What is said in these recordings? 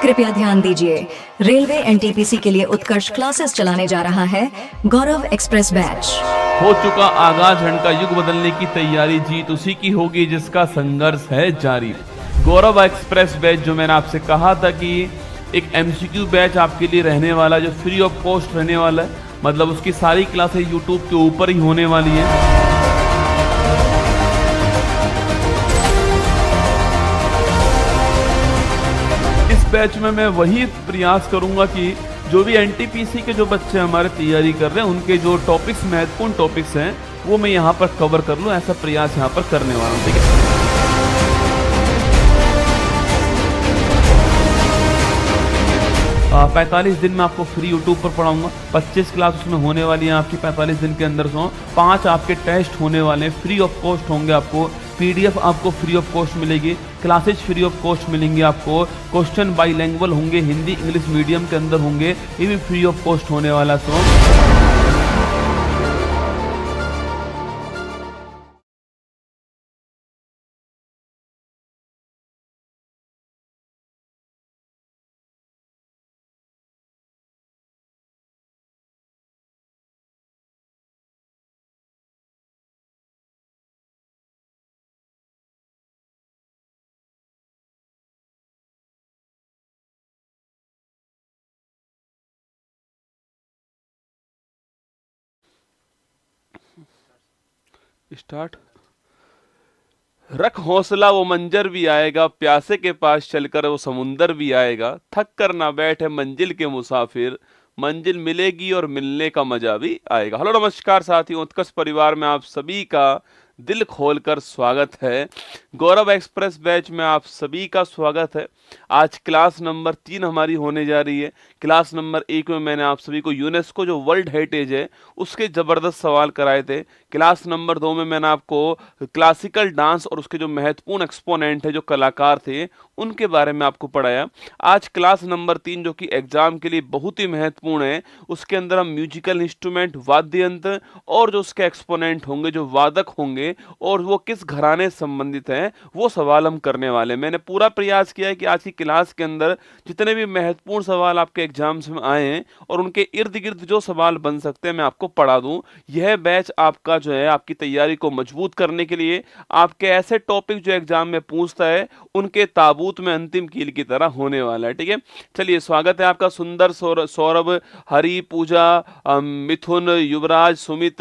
कृपया ध्यान दीजिए, रेलवे एनटीपीसी के लिए उत्कर्ष क्लासेस चलाने जा रहा है गौरव एक्सप्रेस बैच। हो चुका आगाज, हंड का युग बदलने की तैयारी, जीत उसी की होगी जिसका संघर्ष है जारी। गौरव एक्सप्रेस बैच जो मैंने आपसे कहा था कि एक एमसीक्यू बैच आपके लिए रहने वाला, जो फ्री ऑफ कॉस्ट रहने वाला है, मतलब उसकी सारी क्लासेस यूट्यूब के ऊपर ही होने वाली है। इस बैच में मैं वही प्रयास करूंगा कि जो भी एनटीपीसी के जो बच्चे हमारे तैयारी कर रहे हैं उनके जो टॉपिक्स, महत्वपूर्ण टॉपिक्स हैं, वो मैं यहाँ पर कवर कर लूँ, ऐसा प्रयास यहाँ पर करने वाला हूँ। ठीक है, 45 दिन में आपको फ्री यूट्यूब पर पढ़ाऊंगा। 25 क्लास उसमें होने वाली है आपकी 45 दिन के अंदर। 5 आपके टेस्ट होने वाले हैं, फ्री ऑफ कॉस्ट होंगे। आपको पीडीएफ आपको फ्री ऑफ कॉस्ट मिलेगी, क्लासेज फ्री ऑफ कॉस्ट मिलेंगी आपको, क्वेश्चन बाईलैंग्वेज होंगे, हिंदी इंग्लिश मीडियम के अंदर होंगे, ये भी फ्री ऑफ कॉस्ट होने वाला। स्टार्ट। रख हौसला, वो मंजर भी आएगा, प्यासे के पास चलकर वो समुंदर भी आएगा, थक कर ना बैठे मंजिल के मुसाफिर, मंजिल मिलेगी और मिलने का मजा भी आएगा। हेलो नमस्कार साथियों, उत्कर्ष परिवार में आप सभी का दिल खोलकर स्वागत है। गौरव एक्सप्रेस बैच में आप सभी का स्वागत है। आज क्लास नंबर 3 हमारी होने जा रही है। क्लास नंबर 1 में मैंने आप सभी को यूनेस्को जो वर्ल्ड हेरिटेज है उसके जबरदस्त सवाल कराए थे। क्लास नंबर 2 में मैंने आपको क्लासिकल डांस और उसके जो महत्वपूर्ण एक्सपोनेंट है, जो कलाकार थे, उनके बारे में आपको पढ़ाया। आज क्लास नंबर 3 जो कि एग्जाम के लिए बहुत ही महत्वपूर्ण है, उसके अंदर हम म्यूजिकल इंस्ट्रूमेंट, वाद्य यंत्र और जो उसके एक्सपोनेंट होंगे, जो वादक होंगे और वो किस घराने से संबंधित हैं, वो सवाल हम करने वाले हैं। मैंने पूरा प्रयास किया है कि आज की क्लास के अंदर जितने भी महत्वपूर्ण सवाल आपके एग्जाम्स में आए हैं और उनके इर्द गिर्द जो सवाल बन सकते हैं मैं आपको पढ़ा दूं। यह बैच आपका जो है आपकी तैयारी को मजबूत करने के लिए, आपके ऐसे टॉपिक जो एग्जाम में पूछता है उनके ताबूत में अंतिम कील की तरह होने वाला है। ठीक है, चलिए स्वागत है आपका। सुंदर, सौरभ, हरि, पूजा, मिथुन, युवराज, सुमित,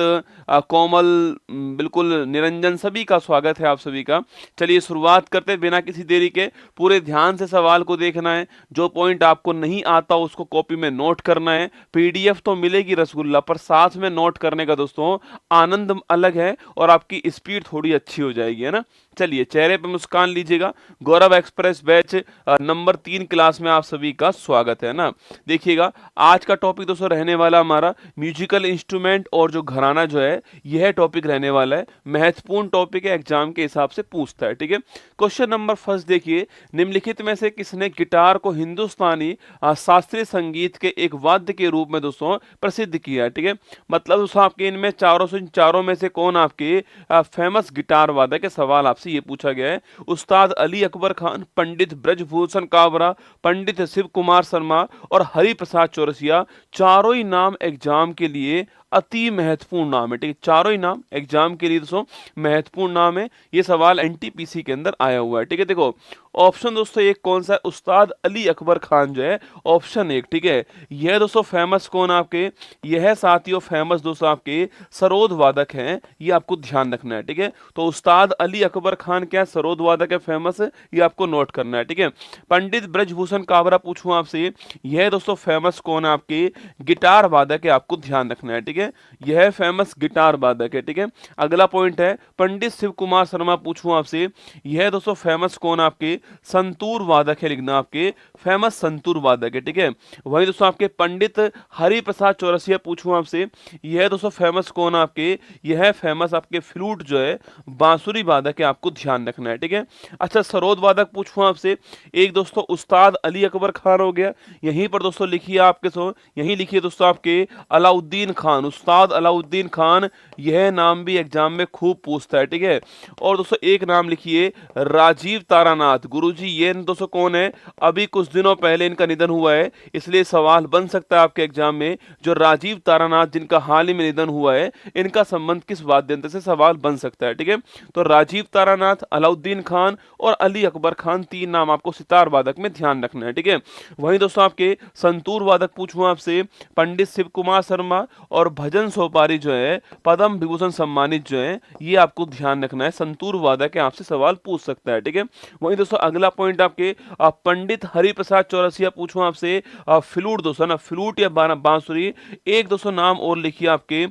कोमल, बिल्कुल निरंजन, सभी का स्वागत है आप सभी का। चलिए शुरुआत करते हैं बिना किसी देरी के। पूरे ध्यान से सवाल को देखना है, जो पॉइंट आपको नहीं आता उसको कॉपी में नोट करना है। पीडीएफ तो मिलेगी रसगुल्ला, पर साथ में नोट करने का दोस्तों आनंद अलग है और आपकी स्पीड थोड़ी अच्छी हो जाएगी, है ना। चलिए चेहरे पे मुस्कान लीजिएगा। गौरव एक्सप्रेस बैच नंबर 3 क्लास में आप सभी का स्वागत है ना। देखिएगा आज का टॉपिक दोस्तों रहने वाला हमारा म्यूजिकल इंस्ट्रूमेंट और जो घराना जो है, यह टॉपिक रहने वाला है। महत्वपूर्ण टॉपिक है, एग्जाम के हिसाब से पूछता है। ठीक है, क्वेश्चन नंबर फर्स्ट देखिए, निम्नलिखित में से किसने गिटार को हिंदुस्तानी शास्त्रीय संगीत के एक वाद्य के रूप में दोस्तों प्रसिद्ध किया है। ठीक है, मतलब दोस्तों आपके इनमें चारों में से कौन आपके फेमस गिटार वादक के सवाल आपसे ये पूछा गया है। उस्ताद अली अकबर खान, पंडित ब्रजभूषण काबरा, पंडित शिव कुमार शर्मा और हरि प्रसाद चौरसिया, चारों ही नाम एग्जाम के लिए अति महत्वपूर्ण नाम है। ठीक है, चारों ही नाम एग्जाम के लिए दोस्तों महत्वपूर्ण नाम है। ये सवाल एनटीपीसी के अंदर आया हुआ है। ठीक है, देखो ऑप्शन दोस्तों एक कौन सा है, उस्ताद अली अकबर खान जो है ऑप्शन 1। ठीक है, यह दोस्तों फेमस कौन आपके, यह साथियों फेमस दोस्तों आपके सरोद वादक हैं, ये आपको ध्यान रखना है। ठीक है, तो उस्ताद अली अकबर खान क्या सरोद वादक है, फेमस है, ये आपको नोट करना है। ठीक है, पंडित ब्रजभूषण काबरा पूछूं आपसे, यह दोस्तों फेमस कौन है आपके गिटार वादक है, आपको ध्यान रखना है। ठीक है, यह फेमस गिटार वादक है। ठीक है, अगला पॉइंट है पंडित शिव कुमार शर्मा पूछूं आपसे, यह दोस्तों फेमस कौन आपके संतूर वादक है, लिखना आपके फेमस संतूर वादक है। ठीक है, वही दोस्तों आपके पंडित हरि प्रसाद चौरसिया पूछूं आपसे, यह दोस्तों फेमस कौन आपके, यह फेमस आपके फ्लूट जो है बांसुरी वादक है, आपको आपको ध्यान रखना है, ठीक है। अच्छा, सरोद वादक पूछूं आपसे, एक दोस्तों उस्ताद अली अकबर खान हो गया, यहीं पर दोस्तों लिखिए आपके यहीं लिखिए दोस्तों आपके अलाउद्दीन खान, उस्ताद अलाउद्दीन खान, यह नाम भी एग्जाम में खूब पूछता है, ठीक है। और दोस्तों एक नाम लिखिए राजीव तारानाथ, गुरुजी ये दोस्तों कौन है, अभी कुछ दिनों पहले इनका निधन हुआ है, इसलिए सवाल बन सकता है आपके एग्जाम में, जो राजीव तारानाथ जिनका हाल ही में निधन हुआ है, इनका संबंध किस वाद्य यंत्र से, सवाल बन सकता है, ठीक है। तो राजीव तारानाथ, अलाउद्दीन खान और अली अकबर खान, तीन नाम आपको सितार वादक में ध्यान रखना है, ठीक है। वहीं दोस्तों आपके संतूर वादक पूछूं आपसे, पंडित शिव कुमार शर्मा और भजन सोपारी जो है पद्म विभूषण सम्मानित जो है, ये आपको ध्यान रखना है, संतूर वादक है, आपसे सवाल पूछ सकता है, ठीक है। वहीं दोस्तों अगला पॉइंट आपके पंडित हरिप्रसाद चौरसिया पूछूं आपसे, फ्लूट दोस्तों ना, फ्लूट या बांसुरी, एक दोस्तों नाम और लिखिए आपके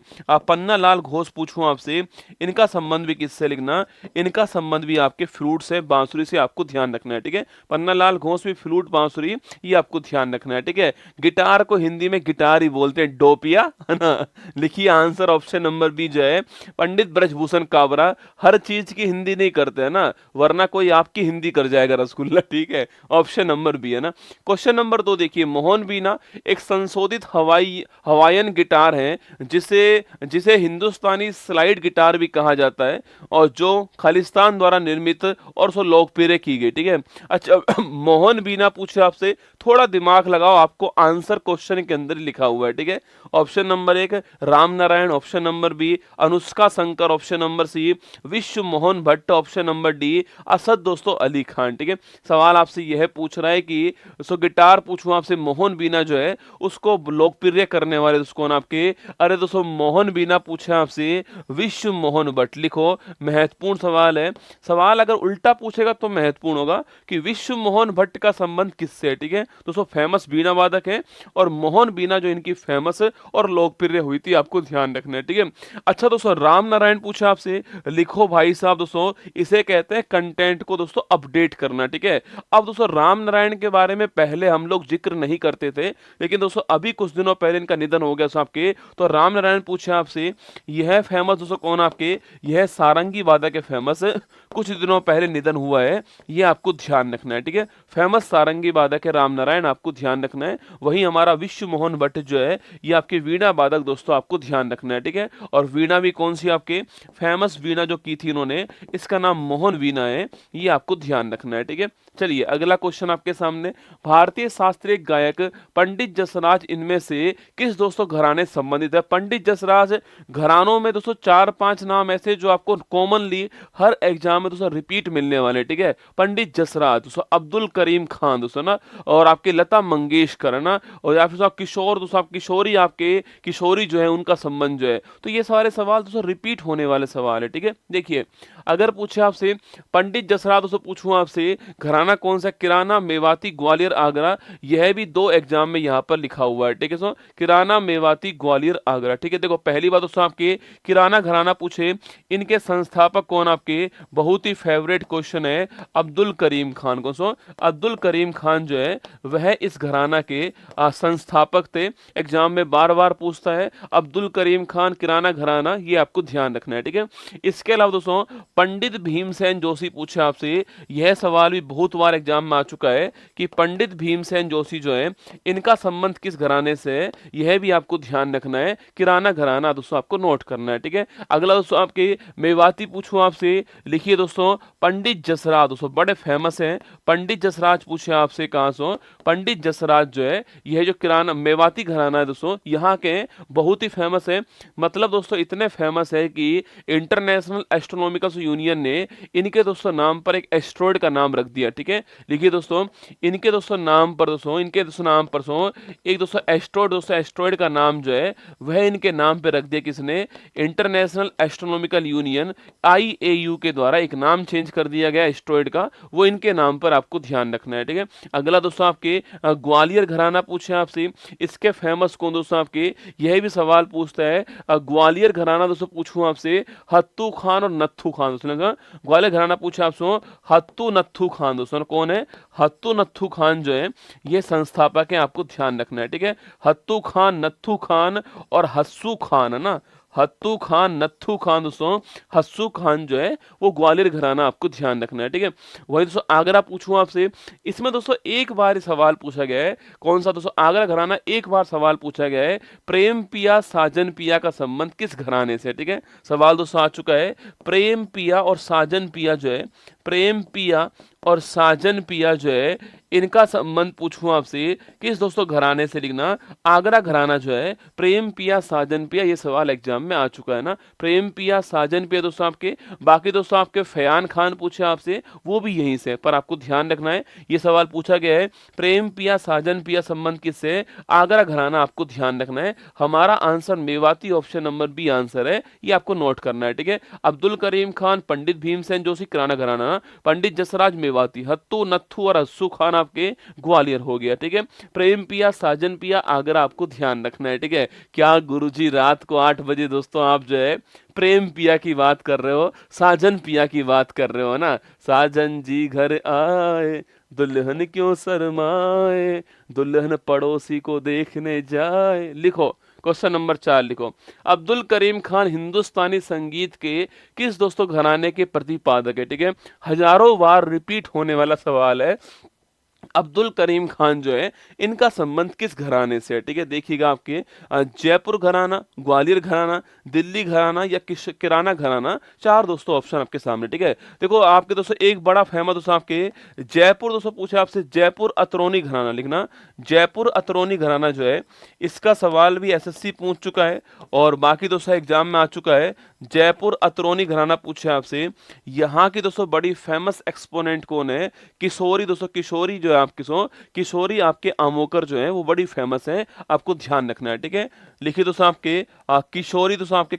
पन्ना लाल घोष पूछूं आपसे, इनका संबंध भी किससे लिखना, इनका संबंध भी आपके फ्लूट से, बांसुरी से आपको ध्यान रखना है, ठीक है। पन्ना लाल घोष भी फ्लूट बांसुरी, ये आपको ध्यान रखना है, ठीक है। गिटार को हिंदी में गिटार ही बोलते हैं, डोपिया, है ना। लिखिए आंसर ऑप्शन नंबर बी जो है पंडित ब्रजभूषण काबरा, हर चीज की हिंदी नहीं करते है ना, वरना कोई आपकी हिंदी कर जाएगा रसगुल्ला, ठीक है। ऑप्शन नंबर बी है ना। क्वेश्चन नंबर 2 देखिए, मोहन वीणा एक संशोधित हवाईयन गिटार है, जिसे जिसे हिंदुस्तानी स्लाइड गिटार भी कहा जाता है, और जो खालिस्तान द्वारा निर्मित और सो लोकप्रिय की गई, ठीक है। अच्छा, मोहन वीणा पूछे आपसे, थोड़ा दिमाग लगाओ, आपको आंसर क्वेश्चन के अंदर ही लिखा हुआ है, ठीक है। Option number 1 Ram Narayan, option number B Anushka Shankar, option number C Vishwa Mohan Bhatt, option number D Asad दोस्तों अली खान, ठीक है। सवाल आपसे यह पूछ रहा है कि गिटार पूछूं आपसे, मोहन वीणा जो है उसको लोकप्रिय करने वाले दोस्तों आपके, अरे दोस्तों मोहन वीणा पूछे आपसे विश्व मोहन भट्ट, लिखो, महत्वपूर्ण सवाल है। सवाल अगर उल्टा पूछेगा तो महत्वपूर्ण होगा कि विश्व मोहन भट्ट का संबंध किससे है, ठीक है। दोस्तों फेमस वीणा वादक है, और मोहन वीणा जो इनकी फेमस और लोकप्रिय हुई थी, आपको ध्यान रखना है, ठीक है। अच्छा दोस्तों राम नारायण पूछा आपसे, लिखो भाई साहब दोस्तों, इसे कहते हैं कंटेंट को दोस्तों अपडेट करना, ठीक है। अब दोस्तों राम नारायण के बारे में पहले हम लोग जिक्र नहीं करते थे, लेकिन दोस्तों अभी कुछ दिनों पहले इनका निधन हो गया आपके, तो राम नारायण पूछे आपसे, यह फेमस दोस्तों कौन आपके, यह सारंगी वादक है फेमस, कुछ दिनों पहले निधन हुआ है, यह आपको ध्यान रखना है, ठीक है। फेमस सारंगी वादक है राम नारायण, आपको ध्यान रखना है। वहीं हमारा विश्व मोहन भट्ट जो है, ये आपके वीणा वादक दोस्तों, आपको ध्यान रखना है, ठीक है। और वीणा भी कौन सी आपके, फेमस वीणा जो की थी इन्होंने, इसका नाम मोहन वीणा है, ये आपको ध्यान रखना है, ठीक है। चलिए अगला क्वेश्चन आपके सामने, भारतीय शास्त्रीय गायक पंडित जसराज इनमें से किस दोस्तों घराने संबंधित है। पंडित जसराज घरानों में दोस्तों 4-5 नाम ऐसे जो आपको कॉमनली हर एग्जाम में दोस्तों रिपीट मिलने वाले, ठीक है। पंडित जसराज दोस्तों, अब्दुल करीम खान दोस्तों ना, और आपके लता मंगेशकर है ना, और या फिर किशोर दोस्तों, आप किशोरी, आपके किशोरी जो है उनका संबंध जो है, तो ये सारे सवाल दोस्तों रिपीट होने वाले सवाल है, ठीक है। देखिए अगर पूछे आपसे पंडित जसराज दोस्तों, पूछूं आपसे घराना कौन सा, किराना मेवाती ग्वालियर आगरा, यह भी 2 एग्जाम में यहाँ पर लिखा हुआ है, ठीक है। सो किराना मेवाती ग्वालियर आगरा, ठीक है। देखो पहली बात दोस्तों आपके किराना घराना पूछे, इनके संस्थापक कौन, आपके बहुत ही फेवरेट क्वेश्चन है, अब्दुल करीम खान को। सो अब्दुल करीम खान जो है वह इस घराना के संस्थापक थे, एग्जाम में बार बार पूछता है, अब्दुल करीम खान किराना घराना, ये आपको ध्यान रखना है, ठीक है। इसके अलावा दोस्तों पंडित भीमसेन जोशी पूछे आपसे, यह सवाल भी बहुत बार एग्जाम में आ चुका है कि पंडित भीमसेन जोशी जो है इनका संबंध किस घराने से है, यह भी आपको ध्यान रखना है, किराना घराना दोस्तों आपको नोट करना है, ठीक है। अगला दोस्तों आपके मेवाती पूछूं आपसे, लिखिए दोस्तों पंडित जसराज दोस्तों, बड़े फेमस हैं, पंडित जसराज पूछे आपसे कहां से, पंडित जसराज जो है यह जो किराना मेवाती घराना है दोस्तों, यहाँ के बहुत ही फेमस है, मतलब दोस्तों इतने फेमस है कि इंटरनेशनल एस्ट्रोनॉमिकल यूनियन ने इनके दोस्तों नाम पर एक एस्ट्रॉइड का नाम रख दिया, ठीक है। लिखिए दोस्तों इनके दोस्तों नाम पर दोस्तों, इनके दोस्तों नाम पर एक दोस्तों एस्ट्रॉइड, दोस्तों एस्ट्रॉइड का नाम जो है वह इनके नाम पे रख दिया, किसने, इंटरनेशनल एस्ट्रोनॉमिकल यूनियन IAU के द्वारा एक नाम चेंज कर दिया गया एस्ट्रॉइड का, वो इनके नाम पर आपको ध्यान रखना है, ठीक है। अगला दोस्तों आपके ग्वालियर घराना पूछे आपसे, इसके फेमस कौन दोस्तों आपके, यह भी सवाल पूछता है, ग्वालियर घराना दोस्तों पूछूं आपसे, हत्तू खान और नत्थू खान दोस्तों, ग्वालियर घराना पूछे आपसे, हत्तू नत्थू खान दोस्तों, कौन है, हत्तू नत्थू खान जो है ये संस्थापक है, आपको ध्यान रखना है, ठीक है। हत्तू खान, नत्थू खान और हस्सू खान है ना, हत्तू खान, नत्थू खान दोस्तों, हस्सू खान जो है वो ग्वालियर घराना आपको ध्यान रखना है, ठीक है। वही दोस्तों आगरा पूछूं आपसे, इसमें दोस्तों एक बार सवाल पूछा गया है, कौन सा दोस्तों, आगरा घराना, एक बार सवाल पूछा गया है, प्रेम पिया साजन पिया का संबंध किस घराने से, ठीक है। सवाल दोस्तों आ चुका है, प्रेम पिया और साजन पिया जो है, प्रेम पिया और साजन पिया जो है, इनका संबंध पूछूं आपसे किस दोस्तों घराने से, लिखना आगरा घराना जो है, प्रेम पिया साजन पिया, ये सवाल एग्जाम में आ चुका है ना, प्रेम पिया साजन पिया दोस्तों आपके। बाकी दोस्तों आपके फयान खान पूछे आपसे, वो भी यहीं से, पर आपको ध्यान रखना है ये सवाल पूछा गया है, प्रेम पिया साजन पिया संबंध किससे, आगरा घराना, आपको ध्यान रखना है। हमारा answer Mewati, option number B answer है, ये आपको नोट करना है, ठीक है। अब्दुल करीम खान, पंडित भीमसेन जोशी किराना घराना, पंडित जसराज मेवाती, हत्तू नत्थू और हस्सू खान आपके ग्वालियर हो गया, ठीक है। प्रेम पिया साजन पिया आगरा, आपको ध्यान रखना है, ठीक है। क्या गुरुजी रात को 8 बजे दोस्तों आप जो है प्रेम पिया की बात कर रहे हो, साजन पिया की बात कर रहे हो ना, साजन जी घर आए दुल्हन क्यों शर्माए, दुल्हन पड़ोसी को देखने जाए। लिखो क्वेश्चन नंबर 4 लिखो, अब्दुल करीम खान हिंदुस्तानी संगीत के किस दोस्तों घराने के प्रतिपादक है, ठीक है। हजारों बार रिपीट होने वाला सवाल है, अब्दुल करीम खान जो है इनका संबंध किस घराने से है, ठीक है। देखिएगा आपके जयपुर घराना, ग्वालियर घराना, दिल्ली घराना या किराना घराना, 4 दोस्तों ऑप्शन आपके सामने, ठीक है। देखो आपके दोस्तों एक बड़ा फेमस दोस्तों आपके जयपुर दोस्तों पूछे आपसे, जयपुर अतरौनी घराना, लिखना जयपुर अतरौनी घराना जो है, इसका सवाल भी एसएससी पूछ चुका है और बाकी दोस्तों एग्जाम में आ चुका है। जयपुर अतरौनी घराना पूछे आपसे, यहाँ की दोस्तों बड़ी फेमस एक्सपोनेंट कौन है, किशोरी दोस्तों, किशोरी जो है आपकी किशोरी आपके आमोकर जो है वो बड़ी फेमस है, आपको ध्यान रखना है, ठीक है। लिखिए दोस्तों आपके किशोरी दोस्तों आपके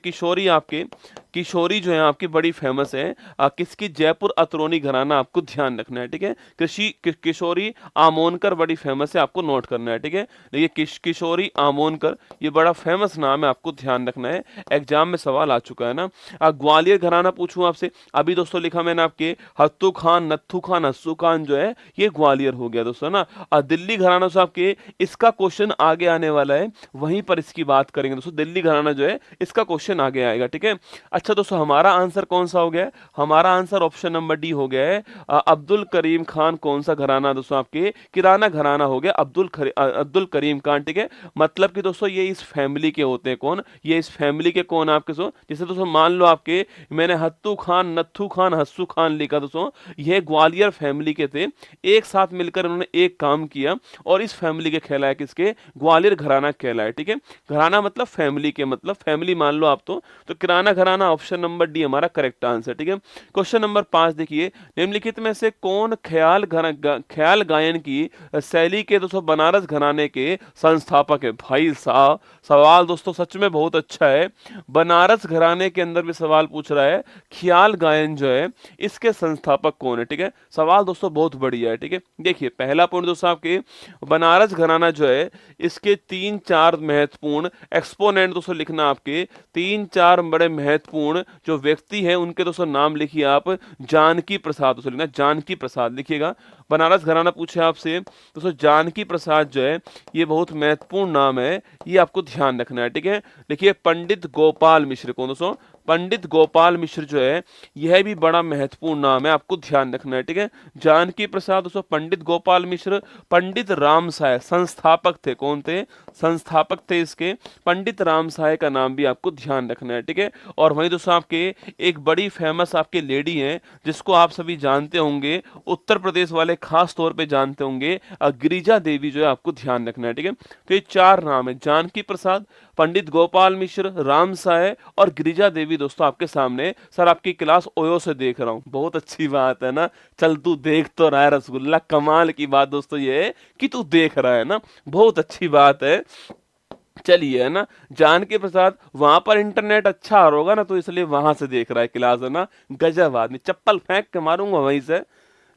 किशोरी जो है आपकी बड़ी फेमस है, किसकी, जयपुर अतरौनी घराना, आपको ध्यान रखना है, ठीक है। किशोरी आमोनकर बड़ी फेमस है, आपको नोट करना है, ठीक है। देखिए किशोरी आमोनकर ये बड़ा फेमस नाम है, आपको ध्यान रखना है, एग्जाम में सवाल आ चुका है ना। ग्वालियर घराना पूछूं आपसे, अभी दोस्तों लिखा मैंने आपके हत्तू खान, नत्थू खान, हस्सू खान जो है ये ग्वालियर हो गया दोस्तों ना। दिल्ली घराना से आपके इसका क्वेश्चन आगे आने वाला है, वहीं पर इसकी बात करेंगे दोस्तों, दिल्ली घराना जो है इसका क्वेश्चन आगे आएगा, ठीक है। अच्छा दोस्तों हमारा आंसर कौन सा हो गया है, हमारा आंसर ऑप्शन नंबर डी हो गया है, अब्दुल करीम खान कौन सा घराना दोस्तों, आपके किराना घराना हो गया, अब्दुल करीम खान, ठीक है। मतलब कि दोस्तों ये इस फैमिली के होते हैं, कौन, ये इस फैमिली के कौन आपके जैसे दोस्तों मान लो आपके मैंने हत्तू खान, नत्थू खान, हस्सू खान लिखा दोस्तों, ये ग्वालियर फैमिली के थे, एक साथ मिलकर उन्होंने एक काम किया और इस फैमिली के कहलाए, किसके, ग्वालियर घराना कहलाए, ठीक है। घराना मतलब फैमिली के, मतलब फैमिली मान लो आप तो किराना घराना, ऑप्शन नंबर डी हमारा करेक्ट आंसर, ठीक है। क्वेश्चन नंबर 5 देखिए, निम्नलिखित में से कौन ख्याल गायन की शैली के दोस्तों बनारस घराने के संस्थापक है। भाई साहब सवाल दोस्तों सच में बहुत अच्छा है, बनारस घराने के अंदर भी सवाल पूछ रहा है, ख्याल गायन जो है इसके संस्थापक कौन है, ठीक है। सवाल दोस्तों बहुत बढ़िया है, ठीक है। देखिए पहला पॉइंट दोस्तों आपके बनारस घराना जो है इसके 3-4 महत्वपूर्ण एक्सपोनेंट दोस्तों लिखना, आपके 3-4 बड़े महत्वपूर्ण जो व्यक्ति हैं उनके दोस्तों नाम लिखिए आप। जानकी प्रसाद दोस्तों लिखना, जानकी प्रसाद लिखिएगा, बनारस घराना पूछे आपसे दोस्तों, जानकी प्रसाद जो है ये बहुत महत्वपूर्ण नाम है, ये आपको ध्यान रखना है, ठीक है। देखिए पंडित गोपाल मिश्र कौन दोस्तों, पंडित गोपाल मिश्र जो है यह भी बड़ा महत्वपूर्ण नाम है, आपको ध्यान रखना है, ठीक है। जानकी प्रसाद दोस्तों, पंडित गोपाल मिश्र, पंडित राम साय संस्थापक थे, कौन थे, संस्थापक थे इसके, पंडित राम साय का नाम भी आपको ध्यान रखना है, ठीक है। और वहीं दोस्तों आपके एक बड़ी फेमस आपके लेडी हैं जिसको आप सभी जानते होंगे, उत्तर प्रदेश वाले खास तौर पे जानते होंगे, गिरिजा देवी जो है आपको ध्यान रखना है, ठीक है। तो ये 4 नाम है, जानकी प्रसाद, पंडित गोपाल मिश्र, राम साय और गिरिजा देवी दोस्तों आपके सामने। सर आपकी क्लास ओयो से देख रहा हूं, बहुत अच्छी बात है ना, चल तू देख तो रहा है रसगुल्ला, कमाल की बात दोस्तों ये है कि तू देख रहा है ना, बहुत अच्छी बात है। चलिए है ना, जानकी प्रसाद वहां पर इंटरनेट अच्छा होगा ना तो इसलिए वहां से देख रहा है क्लास, है ना, गजब आदमी, चप्पल फेंक के मारूंगा वहीं से।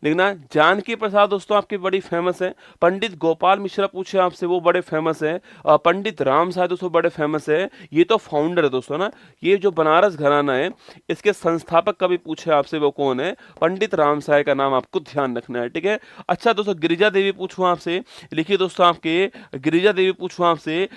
लिखना जानकी प्रसाद दोस्तों आपकी बड़ी फेमस है। पंडित गोपाल मिश्रा पूछे आपसे, वो बड़े फेमस है। पंडित राम साहब दोस्तों बड़े फेमस है। ये तो फाउंडर है दोस्तों ना। ये जो बनारस घराना है इसके संस्थापक कभी पूछे आपसे वो कौन है, पंडित राम साहब का नाम आपको ध्यान रखना है, ठीक है। अच्छा दोस्तों गिरिजा देवी पूछूं आपसे, लिखिए दोस्तों आपके गिरिजा देवी पूछूं आपसे,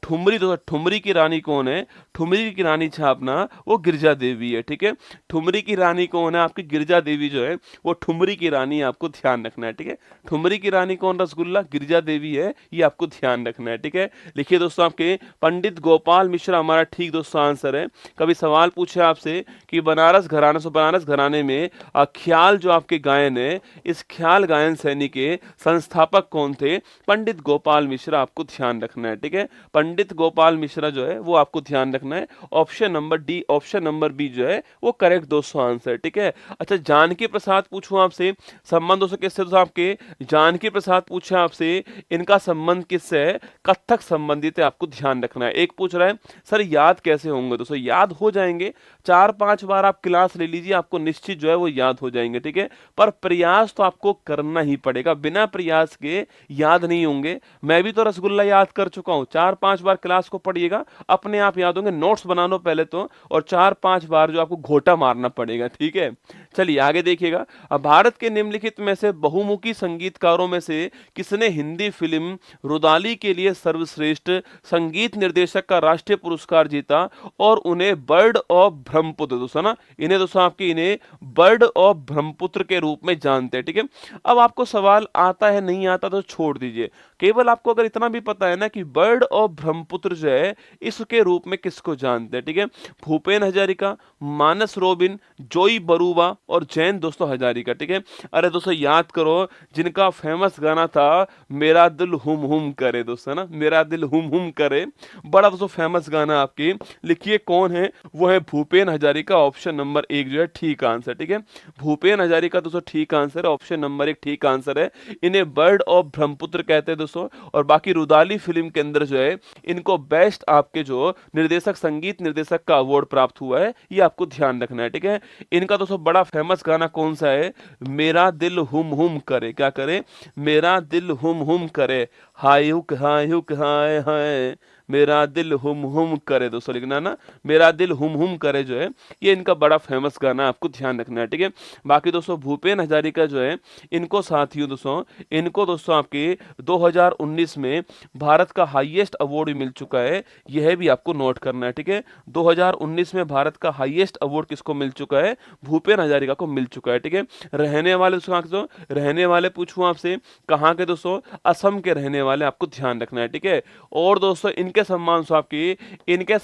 ठुमरी दोस्तों ठुमरी की रानी कौन है, ठुमरी की रानी छापना वो गिरिजा देवी है, ठीक है। ठुमरी की रानी कौन है आपकी, गिरिजा देवी जो है वो ठुमरी की रानी, आपको ध्यान रखना है, ठीक है। ठुमरी की रानी कौन, रसगुल्ला, गिरिजा देवी है, ये आपको ध्यान रखना है, ठीक है। लिखिए दोस्तों आपके पंडित गोपाल मिश्रा हमारा ठीक दोस्तों आंसर है। कभी सवाल पूछे आपसे कि बनारस घराने से, बनारस घराने में ख्याल जो आपके गायन है, इस ख्याल गायन शैली के संस्थापक कौन थे, पंडित गोपाल मिश्रा, आपको ध्यान रखना है, ठीक है। पंडित गोपाल मिश्रा जो है वो आपको ध्यान रखना है। Option number D, option number B जो है वो करेक्ट दोस्तों आंसर, ठीक है। अच्छा जानकी प्रसाद पूछूं आपसे, संबंध दोस्तों किससे, दोस्तों आपके जानकी प्रसाद पूछे आपसे, इनका संबंध किससे है, कथक संबंधित है, आपको ध्यान रखना है। एक पूछ रहा है सर याद कैसे होंगे, दोस्तों याद हो जाएंगे, 4-5 बार आप क्लास ले लीजिए, आपको निश्चित जो है वो याद हो जाएंगे, ठीक है। पर प्रयास तो आपको करना ही पड़ेगा, बिना प्रयास के याद नहीं होंगे। मैं भी तो रसगुल्ला याद कर चुका हूं, 4-5 बार क्लास को पढ़िएगा अपने आप याद होंगे। नोट्स बना लो पहले तो, और 4-5 बार जो आपको घोटा मारना पड़ेगा, ठीक है। चलिए आगे देखिएगा। अब भारत के निम्नलिखित में से बहुमुखी संगीतकारों में से किसने हिंदी फिल्म रुदाली के लिए सर्वश्रेष्ठ संगीत निर्देशक का राष्ट्रीय पुरस्कार जीता और उन्हें बर्ड ऑफ ब्रह्मपुत्र, दोस्तों ना इन्हें दोस्तों आपके इन्हें बर्ड ऑफ ब्रह्मपुत्र के रूप में जानते हैं, ठीक है। अब आपको सवाल आता है नहीं आता तो छोड़ दीजिए, केवल आपको अगर इतना भी पता है ना कि बर्ड ऑफ ब्रह्मपुत्र जो है इसके रूप में किसको जानते हैं, ठीक है। भूपेन हजारिका, मानस रोबिन, जोई बरूवा और जैन दोस्तों हजारिका, ठीक है। अरे दोस्तों याद करो जिनका फेमस गाना था मेरा दिल हुम हुम करे, दोस्तों ना मेरा दिल हुम हुम करे, बड़ा दोस्तों फेमस गाना आपकी, लिखिए कौन है, वो है भूपेन हजारिका। ऑप्शन नंबर 1 जो है ठीक आंसर, ठीक है। भूपेन हजारिका दोस्तों ठीक आंसर है, ऑप्शन नंबर 1 ठीक आंसर है। इन्हें बर्ड ऑफ ब्रह्मपुत्र कहते हैं दोस्तों। और बाकी रुदाली फिल्म के अंदर जो है इनको बेस्ट आपके जो निर्देशक, संगीत निर्देशक का अवार्ड प्राप्त हुआ है, ये आपको ध्यान रखना है, ठीक है। इनका दोस्तों बड़ा फेमस गाना कौन सा है, मेरा दिल हुम हुम करे, क्या करे, मेरा दिल हुम हुम करे, हाय हुक हाय हाय, मेरा दिल हुम हुम करे, दोस्तों लिखना ना, मेरा दिल हुम हुम करे जो है ये इनका बड़ा फेमस गाना, आपको ध्यान रखना है, ठीक है। बाकी दोस्तों भूपेन हजारिका जो है इनको साथियों दोस्तों, इनको दोस्तों आपके 2019 में भारत का हाईएस्ट अवार्ड मिल चुका है, यह भी आपको नोट करना है, ठीक है। 2019 में भारत का हाईएस्ट अवार्ड किसको मिल चुका है, भूपेन हजारिका को मिल चुका है, ठीक है। रहने वाले दोस्तों, रहने वाले पूछूं आपसे कहाँ के, दोस्तों असम के रहने वाले, आपको ध्यान रखना है, ठीक है। और दोस्तों इनके सम्मान से आपकी, इनके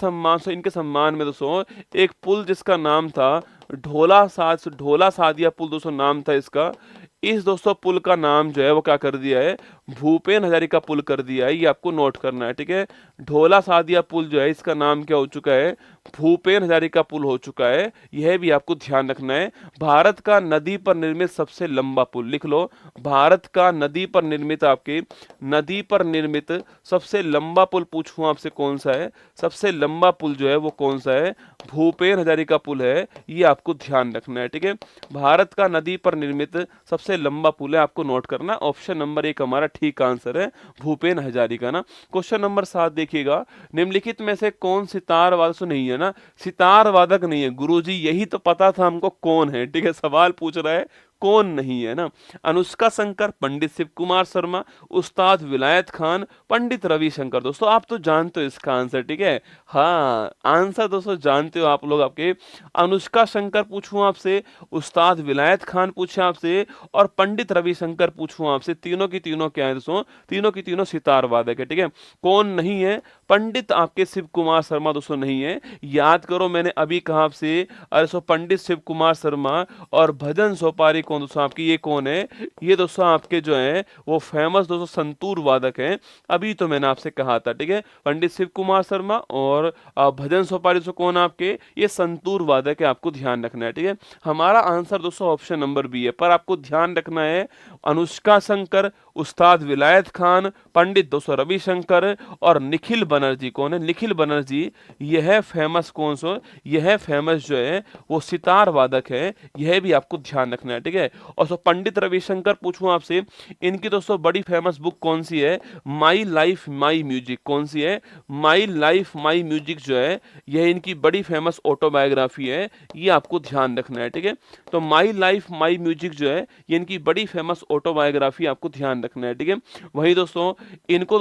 सम्मान में दोस्तों एक पुल जिसका नाम था ढोला सादिया पुल, दोस्तों नाम था इसका। इस दोस्तों पुल का नाम जो है वो क्या कर दिया है, भूपेन हजारिका पुल कर दिया है, ये आपको नोट करना है, ठीक है। ढोला सादिया पुल जो है इसका नाम क्या हो चुका है, भूपेन हजारिका पुल हो चुका है, यह भी आपको ध्यान रखना है। भारत का नदी पर निर्मित सबसे लंबा पुल, लिख लो, भारत का नदी पर निर्मित, आपके नदी पर निर्मित सबसे लंबा पुल पूछूं आपसे कौन सा है, सबसे लंबा पुल जो है वो कौन सा है, भूपेन हजारिका पुल है, ये आपको ध्यान रखना है, ठीक है। भारत का नदी पर निर्मित सबसे लंबा पुल है, आपको नोट करना। ऑप्शन नंबर 1 हमारा ठीक आंसर है, भूपेन हजारिका ना। क्वेश्चन नंबर 7 देखिएगा, निम्नलिखित में से कौन सितार वादक नहीं है ना, सितार वादक नहीं है गुरुजी, यही तो पता था हमको कौन है, ठीक है। सवाल पूछ रहा है कौन नहीं है ना, अनुष्का शंकर, पंडित शिव कुमार शर्मा, उस्ताद विलायत खान, पंडित रविशंकर। दोस्तों आप तो जानते हो इसका आंसर, ठीक है। हाँ आंसर दोस्तों जानते हो आप लोग, आपके अनुष्का शंकर पूछूं आपसे, उस्ताद विलायत खान पूछे आपसे और पंडित रविशंकर पूछूं आपसे, तीनों की तीनों क्या है दोस्तों, तीनों की तीनों सितार वादक है, ठीक है। कौन नहीं है, पंडित आपके शिव कुमार शर्मा दोस्तों नहीं है। याद करो मैंने अभी कहा आपसे, अरे सो पंडित शिव कुमार शर्मा और भजन सोपारी कौन दोस्तों आपकी, ये कौन है, ये दोस्तों आपके जो है वो फेमस दोस्तों संतूर वादक हैं, अभी तो मैंने आपसे कहा था, ठीक है। पंडित शिव कुमार शर्मा और भजन सोपारी दोस्तों कौन आपके, ये संतूर वादक है, आपको ध्यान रखना है, ठीक है। हमारा आंसर दोस्तों ऑप्शन नंबर बी है, पर आपको ध्यान रखना है अनुष्का शंकर, उस्ताद विलायत खान, पंडित दोस्तों रविशंकर और निखिल बनर्जी कौन है, निखिल बनर्जी, यह फेमस कौन सो, यह फेमस जो है वो सितार वादक है, यह भी आपको ध्यान रखना है, ठीक है। ठीक है। और सो पंडित रविशंकर पूछूं आपसे, इनकी दोस्तों बड़ी फेमस बुक कौन सी है? My life my music. कौन सी है? माई लाइफ माई म्यूजिक जो है यह इनकी बड़ी फेमस ऑटोबायोग्राफी है, ये आपको ध्यान रखना है, ठीक है। तो माई लाइफ माई म्यूजिक जो है ये इनकी बड़ी फेमस ऑटोबायोग्राफी, आपको ध्यान रखना है, ठीक है। वहीं दोस्तों इनको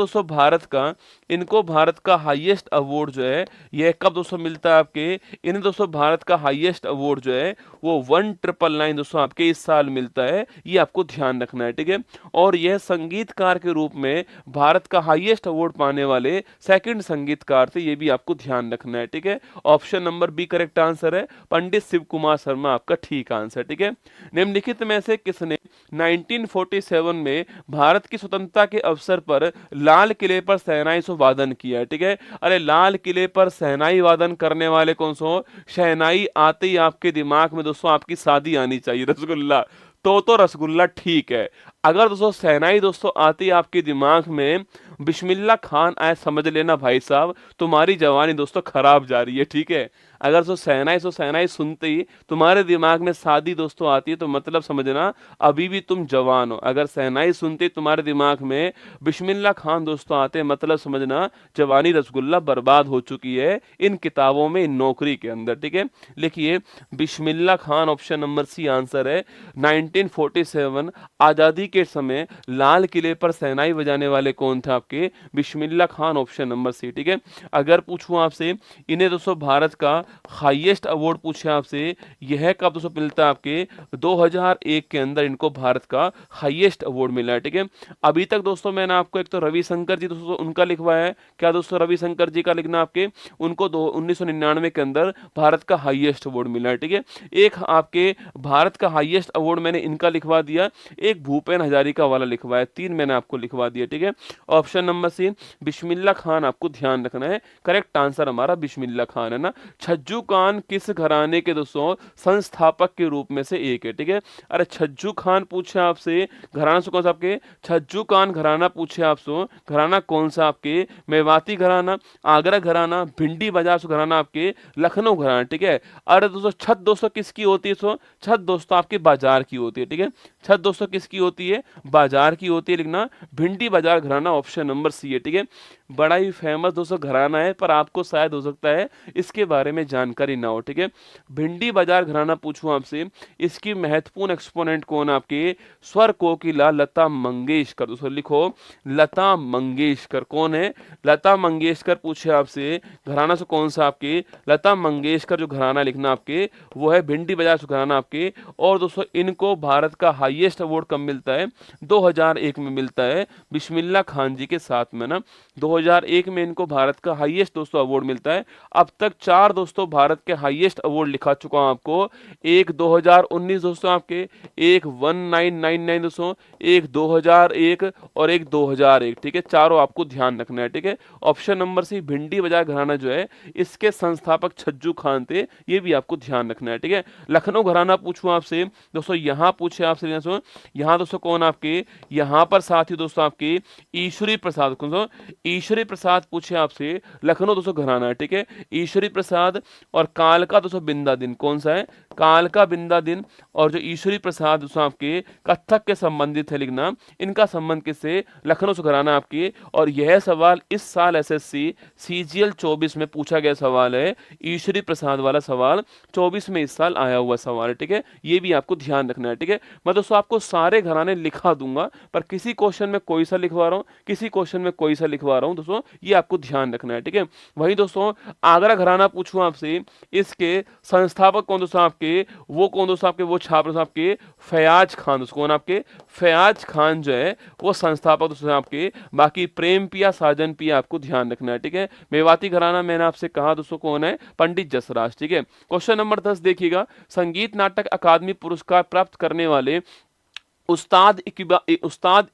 भारत का हाईएस्ट अवार्ड जो है यह कब दोस्तों मिलता है आपके? इन्हें दोस्तों भारत का हाईएस्ट अवार्ड जो है वो 1999 दोस्तों आपके इस साल मिलता है, ये आपको ध्यान रखना है, ठीक है। और यह संगीतकार के रूप में भारत का हाईएस्ट अवार्ड पाने वाले सेकंड संगीतकार थे, ये भी आपको ध्यान रखना है, ठीक है। Option number B correct answer है, पंडित शिव कुमार शर्मा आपका ठीक आंसर, ठीक है। निम्नलिखित में से किसने 1947 में भारत की स्वतंत्रता के अवसर पर लाल किले पर शहनाई से वादन किया है, ठीक है। अरे लाल किले पर शहनाई वादन करने वाले कौन सो? शहनाई आते ही आपके दिमाग में दोस्तों आपकी शादी आनी चाहिए, रसगुल्ला। तो रसगुल्ला ठीक है। अगर दोस्तों शहनाई दोस्तों आती आपके दिमाग में बिस्मिल्लाह खान आए, समझ लेना भाई साहब तुम्हारी जवानी दोस्तों खराब जा रही है, ठीक है। अगर सो शहनाई सुनते ही तुम्हारे दिमाग में शादी दोस्तों आती है तो मतलब समझना अभी भी तुम जवान हो। अगर शहनाई सुनते ही तुम्हारे दिमाग में बिस्मिल्लाह खान दोस्तों आते हैं मतलब समझना जवानी रसगुल्ला बर्बाद हो चुकी है इन किताबों में, इन नौकरी के अंदर, ठीक है। लिखिए Bismillah Khan, option number C answer है। 1947 आजादी के समय लाल किले पर शहनाई बजाने वाले कौन थे आपके? बिस्मिल्लाह खान, ऑप्शन नंबर सी, ठीक है। अगर पूछूं आपसे इन्हें दोस्तों भारत का हाईएस्ट अवार्ड पूछे आपसे, यह कब दोस्तों मिलता है आपके? 2001 के अंदर इनको भारत का हाईएस्ट अवार्ड मिला है, ठीक है। अभी तक दोस्तों मैंने आपको एक तो रविशंकर जी दोस्तों उनका लिखवाया है, क्या दोस्तों रविशंकर जी का लिखना आपके, उनको 1999 के अंदर भारत का हाईएस्ट अवार्ड मिला है, ठीक है। एक आपके भारत का हाईएस्ट अवार्ड मैंने इनका लिखवा दिया, एक भूपेन हजारिका वाला लिखवाया, 3 मैंने आपको लिखवा दिया, ठीक है। ऑप्शन नंबर सी बिस्मिल्लाह खान आपको ध्यान रखना है, करेक्ट आंसर हमारा बिस्मिल्लाह खान है ना। छज्जू खान किस घराने के दोस्तों संस्थापक के रूप में से एक है, ठीक है। अरे छज्जू खान पूछे आपसे, घराना से कौन सा आपके? छज्जू खान घराना पूछे आपसे, घराना कौन सा आपके? मेवाती घराना, आगरा घराना, भिंडी बाजार से घराना आपके, लखनऊ घराना, ठीक है। अरे दोस्तों छत दोस्तों किसकी होती है? सो छत दोस्तों आपके बाजार की होती है, ठीक है। छत दोस्तों किसकी होती है? बाजार की होती है, लिखना भिंडी बाजार घराना, ऑप्शन नंबर सी है, ठीक है। बड़ा ही फेमस दोस्तों घराना है पर आपको शायद हो सकता है इसके बारे में जानकारी ना हो, ठीक है। भिंडी बाजार घराना पूछूं आपसे, इसकी महत्वपूर्ण एक्सपोनेंट कौन आपके? स्वर कोकिला लता मंगेशकर। दोस्तों लिखो लता मंगेशकर कौन है? लता मंगेशकर पूछे आपसे, घराना से कौन सा आपके? लता मंगेशकर जो घराना लिखना आपके वो है भिंडी बाजार से घराना आपके। और दोस्तों इनको भारत का हाईएस्ट अवार्ड कब मिलता है? 2001 में मिलता है, बिस्मिल्लाह खान जी के साथ में ना। 2001 में इनको भारत का हाईएस्ट दोस्तों अवार्ड मिलता है। अब तक 4 दोस्तों भारत के हाईएस्ट अवार्ड लिखा चुका हूं आपको, एक 2019 दोस्तों आपके, एक 1999 दोस्तों, एक 2001 और एक 2001, ठीक है। चारों आपको ध्यान रखना है, ठीक है। ऑप्शन नंबर सी भिंडी बाजार घराना जो है इसके संस्थापक छज्जू खान थे, ये भी आपको ध्यान रखना है, ठीक है। लखनऊ घराना पूछूं आपसे दोस्तों, यहां पूछे आपसे यहां दोस्तों कौन आपके? यहां पर साथ ही दोस्तों आपके ईश्वरी प्रसाद, कौन सा? ईश्वरी प्रसाद पूछे आपसे, लखनऊ दोस्तों घराना है, ठीक है। ईश्वरी प्रसाद और कालका दोस्तों बिंदा दिन, कौन सा है? कालका बिंदा दिन। और जो ईश्वरी प्रसाद दोस्तों आपके कथक के संबंधित है, लिखना इनका संबंध किससे? लखनऊ से घराना आपके। और यह सवाल इस साल एसएससी सीजीएल 24 में पूछा गया सवाल है, ईश्वरी प्रसाद वाला सवाल 24 में इस साल आया हुआ सवाल है, ठीक है। ये भी आपको ध्यान रखना है, ठीक है। मैं दोस्तों आपको सारे घराने लिखा दूंगा पर किसी क्वेश्चन में कोई सा लिखवा रहा हूँ, किसी क्वेश्चन में कोई सा लिखवा रहा हूँ दोस्तों, ये आपको ध्यान रखना है, ठीक है। वही दोस्तों आगरा घराना पूछूं आपसे, इसके संस्थापक कौन दोस्तों आपके? वो कौन दोस्तों आपके? वो छात्र दोस्तों आपके फयाज खान, दोस्तों कौन आपके? फयाज खान जो है वो संस्थापक दोस्तों आपके। बाकी प्रेम पिया साजन पिया आपको ध्यान रखना है, ठीक है। मेवाती घराना मैंने आपसे कहा दोस्तों कौन है? पंडित जसराज, ठीक है। क्वेश्चन नंबर 10 देखिएगा, संगीत नाटक अकादमी पुरस्कार प्राप्त करने वाले उस्ताद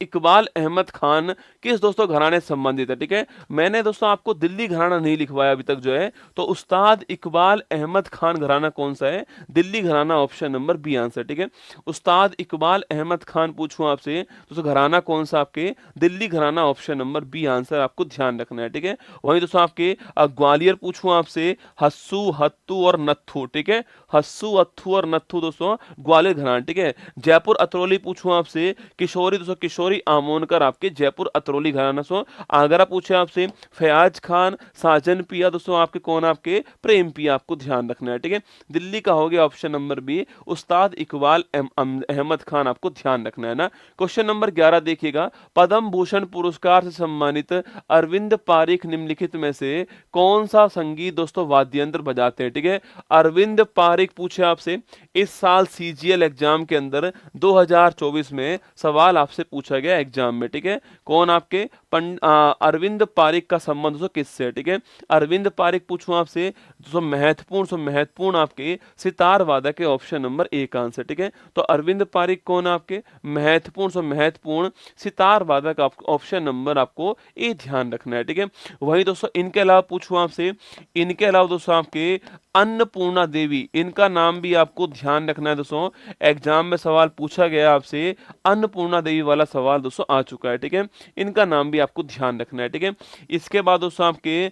इकबाल अहमद खान किस दोस्तों घराने से संबंधित है? ठीक है, मैंने दोस्तों आपको दिल्ली घराना नहीं लिखवाया अभी तक जो है, तो उस्ताद इकबाल अहमद खान घराना कौन सा है? दिल्ली घराना, ऑप्शन नंबर बी आंसर। ठीक है, उस्ताद इकबाल अहमद खान पूछूं आपसे दोस्तों घराना कौन सा? आपके दिल्ली घराना, ऑप्शन नंबर बी आंसर आपको ध्यान रखना है। ठीक है, वहीं दोस्तों आपके ग्वालियर पूछूं आपसे हस्सू, हत्तू और नत्थू। ठीक है, हस्सू, हत्थू और नत्थू दोस्तों ग्वालियर घराना। ठीक है, जयपुर अतरौली पूछूं आपसे किशोरी, दोस्तों किशोरी आमोनकर आपके जयपुर अतरौली घराना। सो आगरा पूछे आपसे फयाज खान, साजन पिया दोस्तों आपके कौन? आपके प्रेम पिया, आपको ध्यान रखना है। ठीक है, दिल्ली का हो गया ऑप्शन नंबर बी, उस्ताद इकबाल अहमद खान, आपको ध्यान रखना है ना। क्वेश्चन नंबर 11 देखिएगा, पद्म भूषण पुरस्कार से सम्मानित अरविंद पारिख निम्नलिखित में से कौन सा संगीत दोस्तों वाद्य यंत्र बजाते हैं? ठीक है, अरविंद पारिख पूछे आपसे इस साल सीजीएल एग्जाम के अंदर 2024 में सवाल आपसे पूछा गया एग्जाम में। ठीक है, कौन? आपके अरविंद पारिख का संबंध दोस्तों किससे है? ठीक है, अरविंद पारिख पूछूं आपसे दोस्तों महत्वपूर्ण आपके सितार वादक के, ऑप्शन नंबर ए का आंसर। ठीक है, तो अरविंद पारिख कौन? आपके महत्वपूर्ण सितार वादक, ऑप्शन नंबर आपको ए ध्यान रखना है। ठीक है, वहीं दोस्तों इनके अलावा पूछूं आपसे, इनके अलावा दोस्तों आपके अन्नपूर्णा देवी, इनका नाम भी आपको ध्यान रखना है दोस्तों, एग्जाम में सवाल पूछा गया आपसे, अन्नपूर्णा देवी वाला सवाल दोस्तों आ चुका है। ठीक है, इनका नाम भी आपको ध्यान रखना है। ठीक है, इसके बाद दोस्तों आपके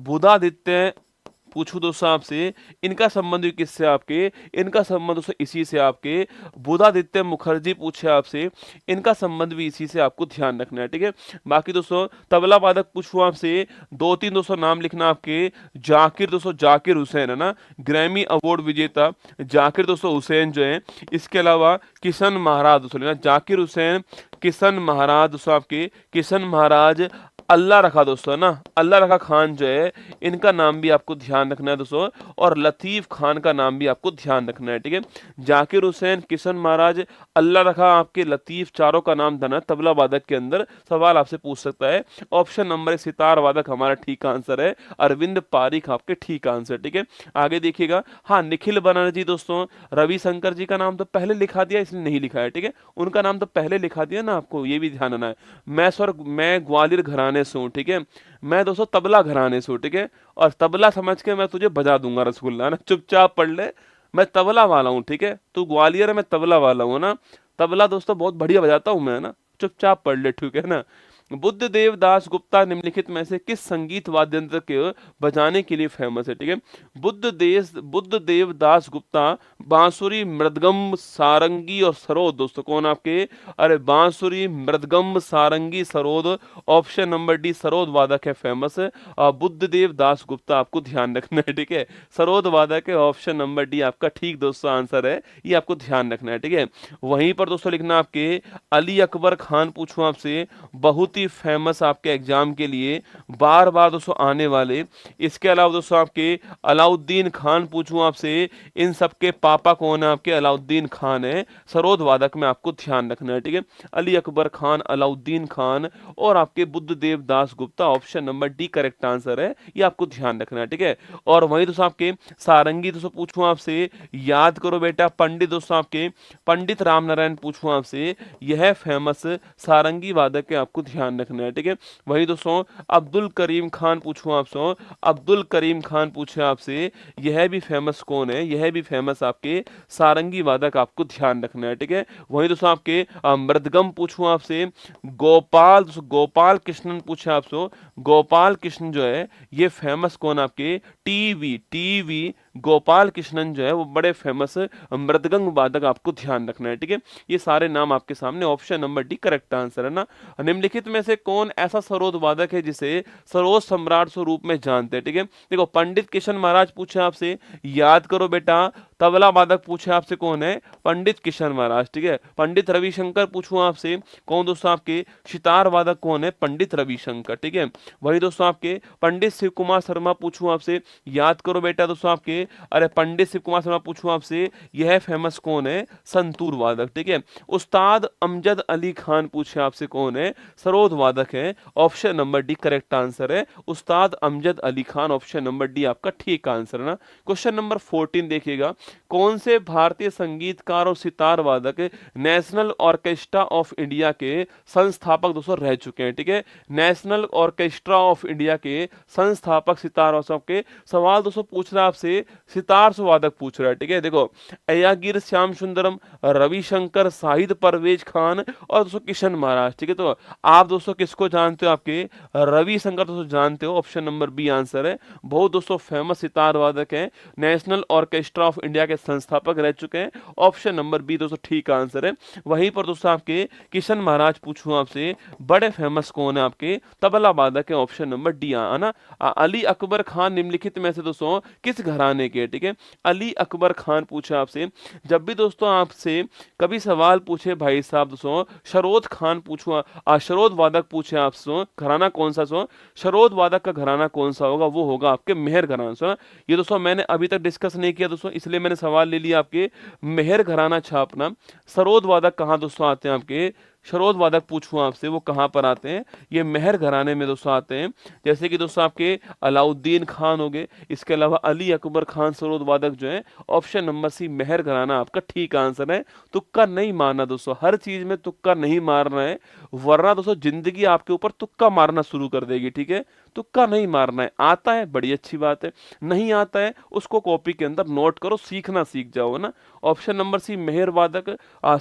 बुधादित्य पूछूं दोस्तों आपसे, इनका संबंध भी किससे? आपके इनका संबंध दोस्तों इसी से, आपके बुधादित्य मुखर्जी पूछे आपसे, इनका संबंध भी इसी से, आपको ध्यान रखना है। ठीक है, बाकी दोस्तों तबला वादक पूछूं आपसे, 2-3 दोस्तों नाम लिखना आपके, जाकिर दोस्तों, जाकिर हुसैन है ना, ग्रैमी अवार्ड विजेता जाकिर दोस्तों हुसैन जो है। इसके अलावा किशन महाराज दोस्तों लेना, जाकिर हुसैन, किशन महाराज दोस्तों आपके, किशन महाराज, अल्लाह रखा दोस्तों ना, अल्लाह रखा खान जो है, इनका नाम भी आपको ध्यान रखना है दोस्तों, और लतीफ खान का नाम भी आपको ध्यान रखना है। ठीक है, जाकिर हुसैन, किशन महाराज, अल्लाह रखा, आपके लतीफ, चारों का नाम धना तबला वादक के अंदर सवाल आपसे पूछ सकता है। ऑप्शन नंबर सितार वादक हमारा ठीक आंसर है, अरविंद पारिख आपके ठीक आंसर। ठीक है, आगे देखिएगा, हाँ निखिल बनर्जी दोस्तों, रविशंकर जी का नाम तो पहले लिखा दिया इसलिए नहीं लिखा है। ठीक है, उनका नाम तो पहले लिखा दिया ना, आपको ये भी ध्यान रखना है। मैं ग्वालियर घराने से हूँ। ठीक है, मैं दोस्तों तबला घराने से हूँ। ठीक है, और तबला समझ के मैं तुझे बजा दूंगा रसगुल्ला ना, चुपचाप पढ़ ले, मैं तबला वाला हूँ। ठीक है, तू ग्वालियर है, मैं तबला वाला हूँ ना, तबला दोस्तों बहुत बढ़िया बजाता हूँ मैं ना, चुपचाप पढ़ ले, ठीक है ना। बुद्धदेव दास गुप्ता निम्नलिखित में से किस संगीत वाद्य यंत्र के बजाने के लिए फेमस है? ठीक है, बुद्धदेव दास गुप्ता बांसुरी, मृदगम, सारंगी और सरोद दोस्तों कौन आपके? अरे बांसुरी, मृदगम, सारंगी, सरोद, ऑप्शन नंबर डी सरोद वादक है फेमस, बुद्धदेव दास गुप्ता, आपको ध्यान रखना है। ठीक है, सरोद वादक है, ऑप्शन नंबर डी आपका ठीक दोस्तों आंसर है, ये आपको ध्यान रखना है। ठीक है, वहीं पर दोस्तों लिखना आपके अली अकबर खान पूछूं आपसे, बहुत ही फेमस आपके एग्जाम के लिए बार बार दोस्तों आने वाले। इसके अलावा दोस्तों आपके अलाउद्दीन खान पूछूं आपसे, इन सबके पापा कौन है? आपके अलाउद्दीन खान है, सरोद वादक में आपको ध्यान रखना है। ठीक है, अली अकबर खान, अलाउद्दीन खान और आपके Buddhadev Das Gupta, option number D correct answer है, ये आपको ध्यान रखना है। ठीक है, और वहीं दोस्तों आपके सारंगी दोस्तों पूछूं आपसे, याद करो बेटा, पंडित दोस्तों आपके पंडित राम नारायण पूछूं आपसे, यह फेमस सारंगी वादक के, आपको ध्यान रखना है। ठीक है, वही दोस्तों अब्दुल करीम खान पूछूं आपसे, अब्दुल करीम खान पूछे आपसे, यह भी फेमस कौन है? यह भी फेमस आपके सारंगी वादक, आपको ध्यान रखना है। ठीक है, वही दोस्तों आपके मृदगम पूछूं आपसे, गोपाल कृष्णन पूछे आपसे, गोपाल कृष्ण जो है ये फेमस कौन? आपके टीवी गोपाल कृष्णन जो है वो बड़े फेमस मृदगंग वादक, आपको ध्यान रखना है। ठीक है, ये सारे नाम आपके सामने, option number D correct answer है ना। निम्नलिखित में से कौन ऐसा सरोद वादक है जिसे सरोद सम्राट स्वरूप में जानते हैं? ठीक है, देखो पंडित किशन महाराज पूछे आपसे, याद करो बेटा, तबला वादक पूछे आपसे कौन है? पंडित किशन महाराज। ठीक है, पंडित रविशंकर पूछूं आपसे, कौन दोस्तों आपके सितार वादक कौन है? पंडित रविशंकर। ठीक है, वही दोस्तों आपके पंडित शिव कुमार शर्मा पूछूं आपसे, याद करो बेटा दोस्तों आपके, अरे पंडित शिव कुमार शर्मा पूछूं आपसे, यह फेमस कौन है? संतूर वादक। ठीक है, उस्ताद अमजद अली खान पूछे आपसे, कौन है? सरोद वादक है, option number D correct answer है, उस्ताद Amjad Ali Khan, option number D आपका ठीक आंसर है ना। क्वेश्चन नंबर 14 देखिएगा, कौन से भारतीय संगीतकार और सितार वादक नेशनल ऑर्केस्ट्रा ऑफ इंडिया के संस्थापक दोस्तों रह चुके हैं, ठीक है। नेशनल ऑर्केस्ट्रा ऑफ इंडिया के संस्थापक सितार और सबके सवाल दोस्तों पूछ रहा है आपसे, सितार से वादक पूछ रहा है, ठीक है। देखो अय्यागिर श्याम सुंदरम, रविशंकर, शाहिद परवेज खान और दोस्तों किशन महाराज, ठीक है। तो आप दोस्तों किसको जानते हो, आपके रविशंकर दोस्तों जानते हो, ऑप्शन नंबर बी आंसर है। बहुत दोस्तों फेमस सितार वादक हैं, नेशनल ऑर्केस्ट्रा ऑफ इंडिया के संस्थापक रह चुके हैं, ऑप्शन नंबर बी दोस्तों ठीक आंसर है। वहीं पर दोस्तों आपके किशन महाराज पूछूं आपसे, बड़े फेमस कौन है, आपके तबला वादक है, ऑप्शन नंबर डी है ना। अली अकबर खान निम्नलिखित में से दोस्तों किस घराने के, ठीक है। अली अकबर खान पूछा आपसे। जब भी दोस्तों आपसे कभी सवाल पूछे भाई साहब दोस्तों, शरोद खान पूछो, शरोद वादक पूछे आपसे घराना कौन सा, सो शरोद वादक का घराना कौन सा होगा, वो होगा आपके मेहर घराना। सो ये दोस्तों मैंने अभी तक डिस्कस नहीं किया दोस्तों, इसलिए मैंने सवाल ले लिया आपके मेहर घराना छापना। सरोद वादक कहाँ दोस्तों आते हैं, आपके शरोद वादक पूछूं आपसे वो कहाँ पर आते हैं, ये मेहर घराने में दोस्तों आते हैं। जैसे कि दोस्तों आपके अलाउद्दीन खान हो गए, इसके अलावा अली अकबर खान सरोद वादक जो है, ऑप्शन नंबर सी मेहर घराना आपका ठीक आंसर है। तुक्का नहीं मारना दोस्तों, हर चीज में तुक्का नहीं मारना है, वरना दोस्तों जिंदगी आपके ऊपर तुक्का मारना शुरू कर देगी, ठीक है। तुक्का नहीं मारना है, आता है बड़ी अच्छी बात है, नहीं आता है उसको कॉपी के अंदर नोट करो, सीखना सीख जाओ ना। ऑप्शन नंबर सी मेहर वादक,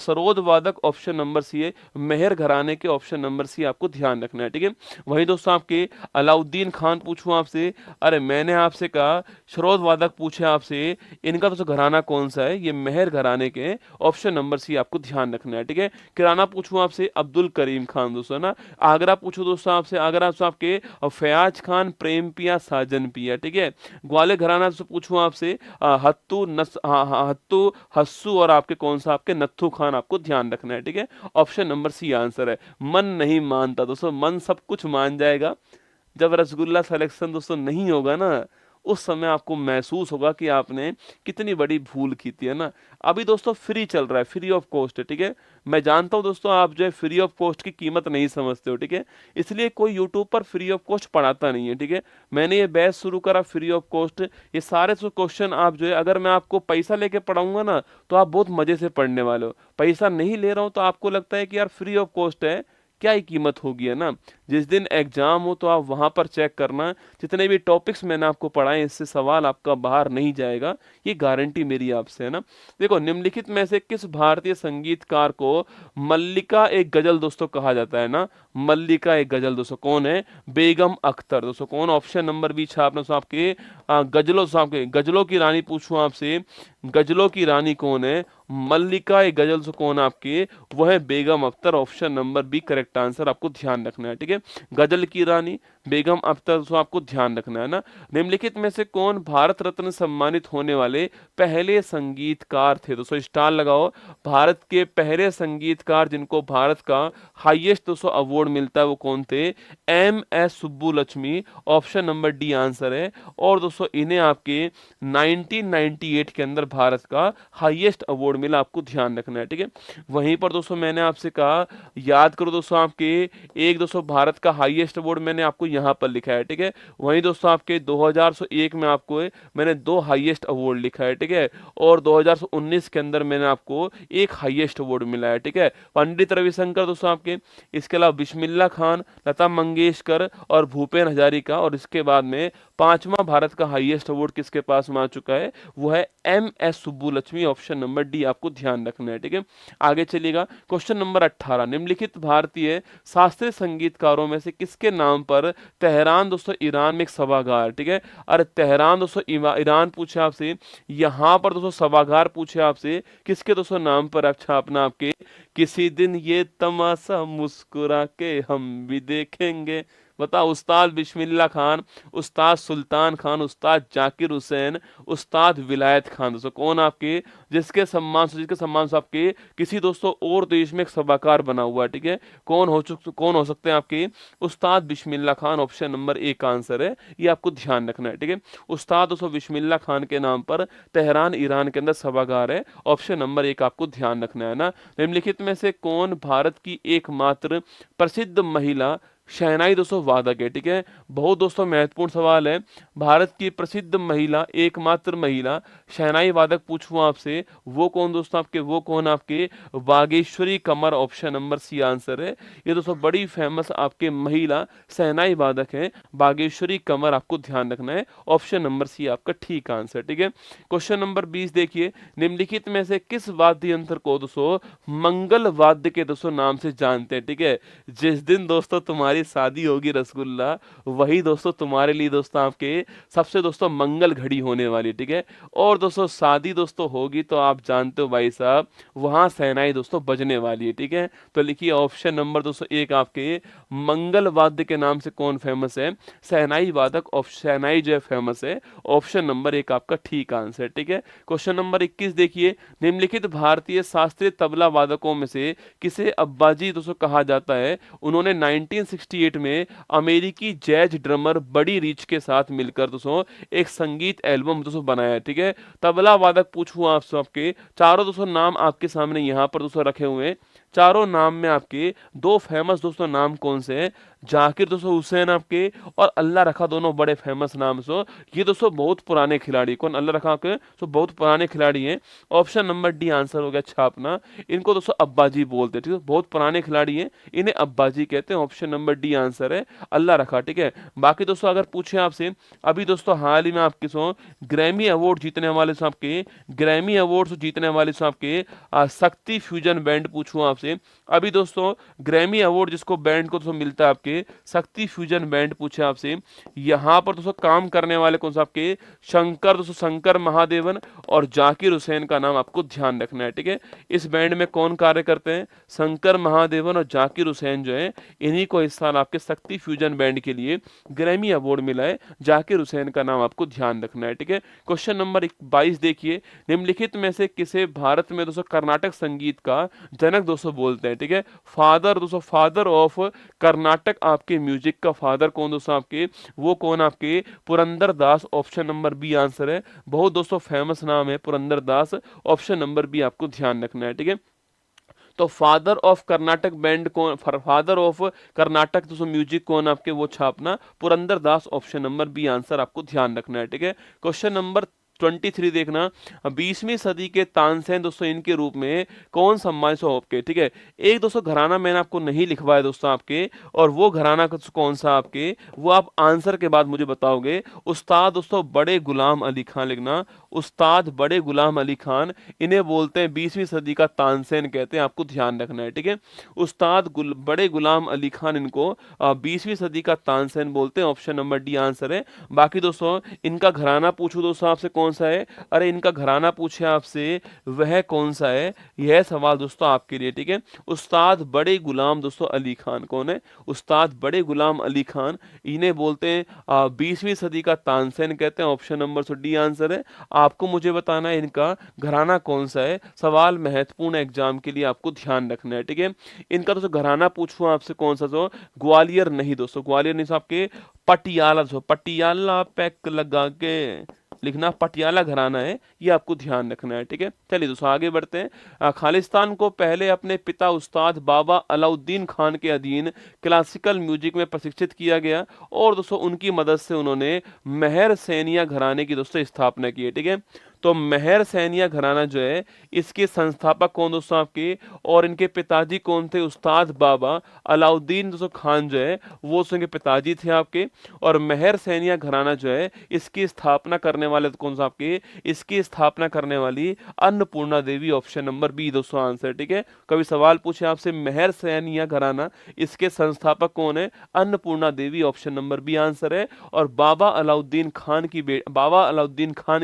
सरोद वादक ऑप्शन नंबर सी है, मेहर घराने के ऑप्शन नंबर सी आपको ध्यान रखना है, ठीक है। वहीं दोस्तों आपके अलाउद्दीन खान पूछूं आपसे, अरे मैंने आपसे कहा सरोद वादक पूछे आपसे, इनका दोस्तों घराना कौन सा है, ये मेहर घराने के ऑप्शन नंबर सी आपको ध्यान रखना है, ठीक है। किराना पूछूं आपसे, अब्दुल करीम खान दोस्तों ना। आगरा पूछो दोस्तों आपसे, आगरा दोस्तों आपके फयाज खान, प्रेम पिया, साजन पिया, ठीक है। ग्वालियर घराना से पूछूं आपसे, हत्तू हस्सू और आपके कौन सा, आपके नत्थू खान, आपको ध्यान रखना है, ठीक है। ऑप्शन नंबर सी आंसर है। मन नहीं मानता दोस्तों, मन सब कुछ मान जाएगा, जब रसगुल्ला सिलेक्शन दोस्तों नहीं होगा ना, उस समय आपको महसूस होगा कि आपने कितनी बड़ी भूल की थी, है ना। अभी दोस्तों फ्री चल रहा है, फ्री ऑफ कॉस्ट है, ठीक है। मैं जानता हूं दोस्तों आप जो है फ्री ऑफ कॉस्ट की कीमत नहीं समझते हो, ठीक है, इसलिए कोई यूट्यूब पर फ्री ऑफ कॉस्ट पढ़ाता नहीं है, ठीक है। मैंने ये बैच शुरू करा फ्री ऑफ कॉस्ट, ये सारे क्वेश्चन आप जो है, अगर मैं आपको पैसा लेके पढ़ाऊंगा ना तो आप बहुत मजे से पढ़ने वाले हो, पैसा नहीं ले रहा हूं तो आपको लगता है कि यार फ्री ऑफ कॉस्ट है, क्या ही कीमत होगी, है ना। जिस दिन एग्जाम हो तो आप वहां पर चेक करना, जितने भी टॉपिक्स मैंने आपको पढ़ाए इससे सवाल आपका बाहर नहीं जाएगा, ये गारंटी मेरी आपसे, है ना। देखो निम्नलिखित में से किस भारतीय संगीतकार को मल्लिका एक गजल दोस्तों कहा जाता है ना, मल्लिका एक गजल दोस्तों कौन है, बेगम अख्तर दोस्तों कौन, ऑप्शन नंबर बी छापना दोस्तों आपके गजलों से, आपके गजलों की रानी पूछूं आपसे, गजलों की रानी कौन है, मल्लिका एक गजल से कौन आपके, वह है Begum Akhtar, option number B correct answer आपको ध्यान रखना है, ठीक है। गजल की रानी बेगम अख्तर तो आपको ध्यान रखना है ना। निम्नलिखित में से कौन भारत रत्न सम्मानित होने वाले पहले संगीतकार थे, दोस्तों स्टार लगाओ, भारत के पहले संगीतकार जिनको भारत का हाईएस्ट दोस्तों अवार्ड मिलता है वो कौन थे, MS Subbulakshmi, option number D answer है। और दोस्तों इन्हें आपके 1998 के अंदर भारत का हाईएस्ट अवार्ड मिला, आपको ध्यान रखना है, ठीक है। वहीं पर दोस्तों मैंने आपसे कहा याद करो दोस्तों, आपके एक दोस्तों भारत का हाईएस्ट अवार्ड मैंने आपको यहाँ पर लिखा है, ठीक है। वहीं दोस्तों आपके 2001 में आपको मैंने 2 हाईएस्ट अवार्ड लिखा है, ठीक है। और 2019 के अंदर मैंने आपको एक हाईएस्ट अवार्ड मिला है, ठीक है। पंडित रविशंकर दोस्तों आपके, इसके अलावा बिस्मिल्लाह खान, लता मंगेशकर और भूपेन हजारिका, और इसके बाद में 5वां भारत का हाईएस्ट अवार्ड किसके पास में आ चुका है, वो है MS Subbulakshmi, option number D आपको ध्यान रखना है, ठीक है। आगे चलिएगा, क्वेश्चन नंबर 18, निम्नलिखित भारतीय शास्त्रीय संगीतकारों में से किसके नाम पर तेहरान दोस्तों ईरान में एक सभागार, ठीक है। अरे तेहरान दोस्तों ईरान पूछे आपसे, यहाँ पर दोस्तों सभागार पूछे आपसे, किसके दोस्तों नाम पर अच्छा अपना, आपके किसी दिन ये तमाशा मुस्कुरा के हम भी देखेंगे, बताओ उस्ताद बिस्मिल्लाह खान, उस्ताद सुल्तान खान, उस्ताद जाकिर हुसैन, उस्ताद विलायत खान, दोस्तों कौन आपके जिसके सम्मान से आपके किसी दोस्तों और देश में एक सभागार बना हुआ है, ठीक है। कौन हो सकते हैं आपके, उस्ताद बिस्मिल्लाह खान, ऑप्शन नंबर ए का आंसर है, ये आपको ध्यान रखना है, ठीक है। उस्ताद दोस्तों बिस्मिल्लाह खान के नाम पर तेहरान ईरान के अंदर सभागार है, ऑप्शन नंबर 1 आपको ध्यान रखना है ना। निम्नलिखित में से कौन भारत की एकमात्र प्रसिद्ध महिला शहनाई दोस्तों वादक है, ठीक है। बहुत दोस्तों महत्वपूर्ण सवाल है, भारत की प्रसिद्ध महिला, एकमात्र महिला शहनाई वादक पूछूं आपसे, वो कौन दोस्तों आपके, वो कौन आपके, बागेश्वरी कमर, ऑप्शन नंबर सी आंसर है। ये दोस्तों बड़ी फेमस आपके महिला शहनाई वादक है, बागेश्वरी कमर, आपको ध्यान रखना है, ऑप्शन नंबर सी आपका ठीक आंसर, ठीक है। क्वेश्चन नंबर 20 देखिए, निम्नलिखित में से किस वाद्य यंत्र को दोस्तों मंगल वाद्य के दोस्तों नाम से जानते हैं, ठीक है। जिस दिन दोस्तों तुम्हारी शादी होगी रसगुल्ला, वही दोस्तों तुम्हारे लिए दोस्तों आपके सबसे दोस्तों मंगल घड़ी होने वाली, ठीक है। और दोस्तों शादी दोस्तों होगी तो आप जानते हो भाई साहब, वहां शहनाई दोस्तों बजने वाली है, ठीक है। तो लिखिए ऑप्शन नंबर दोस्तों एक आपके मंगल वाद्य के नाम से कौन फेमस है, शहनाई वादक, शहनाई जो है फेमस है, ऑप्शन नंबर एक आपका ठीक आंसर, ठीक है। क्वेश्चन नंबर 21 देखिए, निम्नलिखित भारतीय शास्त्रीय तबला वादकों में से किसे अब्बाजी दोस्तों कहा जाता है। उन्होंने 1968 में अमेरिकी जैज ड्रमर बडी रीच के साथ मिलकर दोस्तों एक संगीत एल्बम दोस्तों बनाया है, ठीक है। तबला वादक पूछूं आपसे, आपके चारों दोस्तों नाम आपके सामने यहाँ पर दोस्तों रखे हुए हैं। चारों नाम में आपके दो फेमस दोस्तों नाम कौन से हैं, जाकिर दोस्तों हुसैन आपके, और अल्लाह रखा, दोनों बड़े फेमस नाम सो। ये दोस्तों बहुत पुराने खिलाड़ी, कौन, अल्लाह रखा के, तो बहुत पुराने खिलाड़ी हैं, ऑप्शन नंबर डी आंसर हो गया छापना। इनको दोस्तों अब्बाजी बोलते हैं, ठीक है, बहुत पुराने खिलाड़ी हैं, इन्हें अब्बाजी कहते हैं, ऑप्शन नंबर डी आंसर है, अल्लाह रखा, ठीक है। बाकी दोस्तों अगर पूछे आपसे, अभी दोस्तों हाल ही में आपके सो ग्रैमी अवार्ड जीतने वाले सो आपके, ग्रैमी अवार्ड जीतने वाले सो आपके शक्ति फ्यूजन बैंड पूछूं आपसे, अभी दोस्तों ग्रैमी अवार्ड जिसको बैंड को दोस्तों मिलता है आपके शक्ति फ्यूजन बैंड, पूछे आपसे यहाँ पर दोस्तों काम करने वाले कौन सा आपके, शंकर दोस्तों, शंकर महादेवन और जाकिर हुसैन का नाम आपको ध्यान रखना है, ठीक है। इस बैंड में कौन कार्य करते हैं, शंकर महादेवन और जाकिर हुसैन जो है, इन्हीं को इस साल आपके शक्ति फ्यूजन बैंड के लिए ग्रैमी अवार्ड मिला है, जाकिर हुसैन का नाम आपको ध्यान रखना है, ठीक है। क्वेश्चन नंबर 22 देखिए, निम्नलिखित में से किसे भारत में दोस्तों कर्नाटक संगीत का जनक दोस्तों बोलते हैं, ठीक है। फादर दोस्तों, फादर ऑफ कर्नाटक आपके म्यूजिक का फादर कौन दोस्तों आपके, वो कौन आपके, पुरंदर दास, ऑप्शन नंबर बी आंसर है। बहुत दोस्तों फेमस नाम है पुरंदर दास, ऑप्शन नंबर बी आपको ध्यान रखना है, ठीक है। तो फादर ऑफ कर्नाटक बैंड कौन, फादर ऑफ कर्नाटक दोस्तों म्यूजिक कौन आपके, वो छापना पुरंदर दास, ऑप्शन नंबर बी आंसर आपको ध्यान रखना है, ठीक है। क्वेश्चन नंबर 23 देखना, 20वीं सदी के तानसेन दोस्तों इनके रूप में कौन सम्मानित हो आपके, ठीक है। एक दोस्तों घराना मैंने आपको नहीं लिखवाया दोस्तों आपके, और वो घराना कौन सा आपके, वो आप आंसर के बाद मुझे बताओगे। उस्ताद दोस्तों बड़े गुलाम अली खान लिखना, उस्ताद बड़े गुलाम अली खान, इन्हें बोलते हैं 20वीं सदी का तानसेन कहते हैं, आपको ध्यान रखना है, ठीक है। उस्ताद बड़े गुलाम अली खान, इनको 20वीं सदी का तानसेन बोलते हैं, ऑप्शन नंबर डी आंसर है। बाकी दोस्तों इनका घराना पूछूं दोस्तों आपसे कौन सा है, अरे इनका घराना पूछे आपसे वह कौन सा है, यह सवाल दोस्तों आपके लिए, ठीक है। उस्ताद बड़े गुलाम दोस्तों अली खान कौन है, उस्ताद बड़े गुलाम अली खान, इन्हें बोलते हैं 20वीं सदी का तानसेन कहते हैं, ऑप्शन नंबर डी आंसर है। आपको मुझे बताना है इनका घराना कौन सा है, सवाल महत्वपूर्ण एग्जाम के लिए आपको ध्यान रखना है, ठीक है। इनका दोस्तों घराना पूछूं आपसे कौन सा, तो ग्वालियर नहीं दोस्तों, ग्वालियर नहीं, आपके पटियाला, पटियाला पैक लगा के लिखना, पटियाला घराना है, ये आपको ध्यान रखना है, ठीक है। चलिए दोस्तों आगे बढ़ते हैं। खालिस्तान को पहले अपने पिता उस्ताद बाबा अलाउद्दीन खान के अधीन क्लासिकल म्यूजिक में प्रशिक्षित किया गया, और दोस्तों उनकी मदद से उन्होंने मेहर सैनिया घराने की दोस्तों स्थापना की है, ठीक है। तो मेहर सैनिया घराना जो है, इसके संस्थापक कौन दोस्तों आपके, और इनके पिताजी कौन थे, उस्ताद बाबा अलाउद्दीन दोस्तों खान जो है, वो उनके पिताजी थे आपके। और मेहर सैनिया घराना जो है, इसकी स्थापना करने वाले कौन सा आपके, इसकी स्थापना करने वाली अन्नपूर्णा देवी, ऑप्शन नंबर बी दोस्तों आंसर, ठीक है। कभी सवाल पूछे आपसे मेहर सैनिया घराना, इसके संस्थापक कौन है, अन्नपूर्णा देवी, ऑप्शन नंबर बी आंसर है। और बाबा अलाउद्दीन खान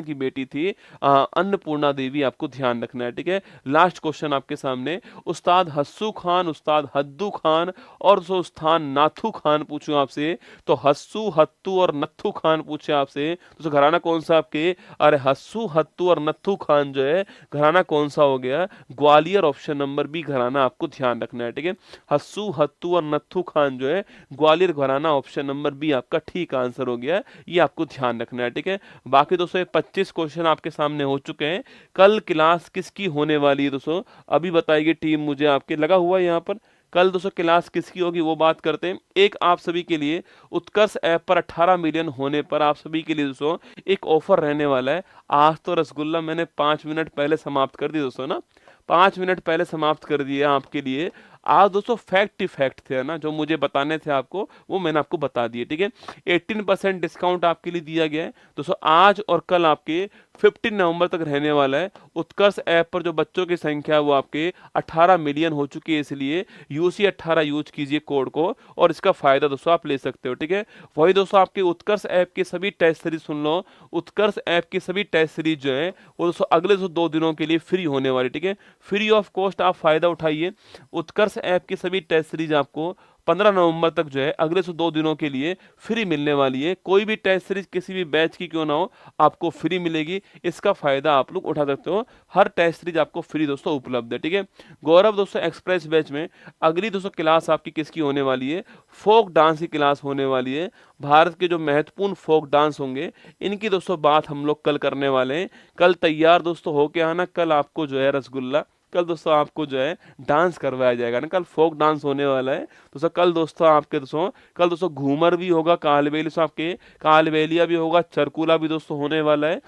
की बेटी थी अन्नपूर्णा देवी, आपको ध्यान रखना है, ठीक है। लास्ट क्वेश्चन आपके सामने, उस्ताद हस्सू खान, उस्ताद हद्दू खान और उस्ताद नाथू खान पूछूं आपसे, तो हस्सू, हत्तू और नत्थू खान पूछे आपसे, तो घराना कौन सा आपके, अरे हस्सू, हत्तू और नत्थू खान जो है, घराना कौन सा हो गया, ग्वालियर, ऑप्शन नंबर बी घराना, आपको ध्यान रखना है, ठीक है। हस्सू, हत्तू और नत्थू खान जो है, ग्वालियर घराना, ऑप्शन नंबर बी आपका ठीक आंसर हो गया, ये आपको ध्यान रखना है, ठीक है। बाकी दोस्तों 25 क्वेश्चन आपके सामने हो चुके हैं। कल क्लास किसकी होने वाली है दोस्तों, अभी बताइए टीम मुझे, आपके लगा हुआ है यहाँ पर, कल दोस्तों क्लास किसकी होगी वो बात करते हैं। एक आप सभी के लिए उत्कर्ष ऐप पर 18 मिलियन होने पर आप सभी के लिए दोस्तों एक ऑफर रहने वाला है। आज तो रसगुल्ला मैंने 5 मिनट पहले समाप्त कर दी दोस्तों ना, 5 मिनट पहले समाप्त कर दिया आपके लिए। आज दोस्तों फैक्ट ही फैक्ट थे ना, जो मुझे बताने थे आपको वो मैंने आपको बता दिए, ठीक है। 18% डिस्काउंट आपके लिए दिया गया है दोस्तों। आज और कल आपके 15 नवंबर तक रहने वाला है। उत्कर्ष ऐप पर जो बच्चों की संख्या है वो आपके 18 मिलियन हो चुकी है, इसलिए UC18 यूज कीजिए कोड को और इसका फायदा दोस्तों आप ले सकते हो, ठीक है। वही दोस्तों आपके उत्कर्ष ऐप की सभी टेस्ट सीरीज सुन लो, उत्कर्ष ऐप की सभी टेस्ट सीरीज जो है वो दोस्तों अगले 2 दिनों के लिए फ्री होने वाली, ठीक है। फ्री ऑफ कॉस्ट आप फायदा उठाइए। उत्कर्ष ऐप की सभी टेस्ट सीरीज आपको 15 नवंबर तक जो है अगले 2 दिनों के लिए फ्री मिलने वाली है। कोई भी टेस्ट सीरीज किसी भी बैच की क्यों ना हो आपको फ्री मिलेगी, इसका फायदा आप लोग उठा सकते हो। हर टेस्ट सीरीज आपको फ्री दोस्तों उपलब्ध है, ठीक है। गौरव दोस्तों एक्सप्रेस बैच में अगली दोस्तों क्लास आपकी किसकी होने वाली है, फोक डांस की क्लास होने वाली है। भारत के जो महत्वपूर्ण फोक डांस होंगे इनकी दोस्तों बात हम लोग कल करने वाले हैं। कल तैयार दोस्तों होके आना, कल आपको जो है रसगुल्ला, कल दोस्तों आपको जो है डांस करवाया जाएगा ना, कल फोक डांस होने वाला है दोस्तों। कल दोस्तों आपके दोस्तों कल दोस्तों घूमर भी होगा, कालबेली दोस्तों आपके कालबेलिया भी होगा, चरकुला भी दोस्तों होने वाला है,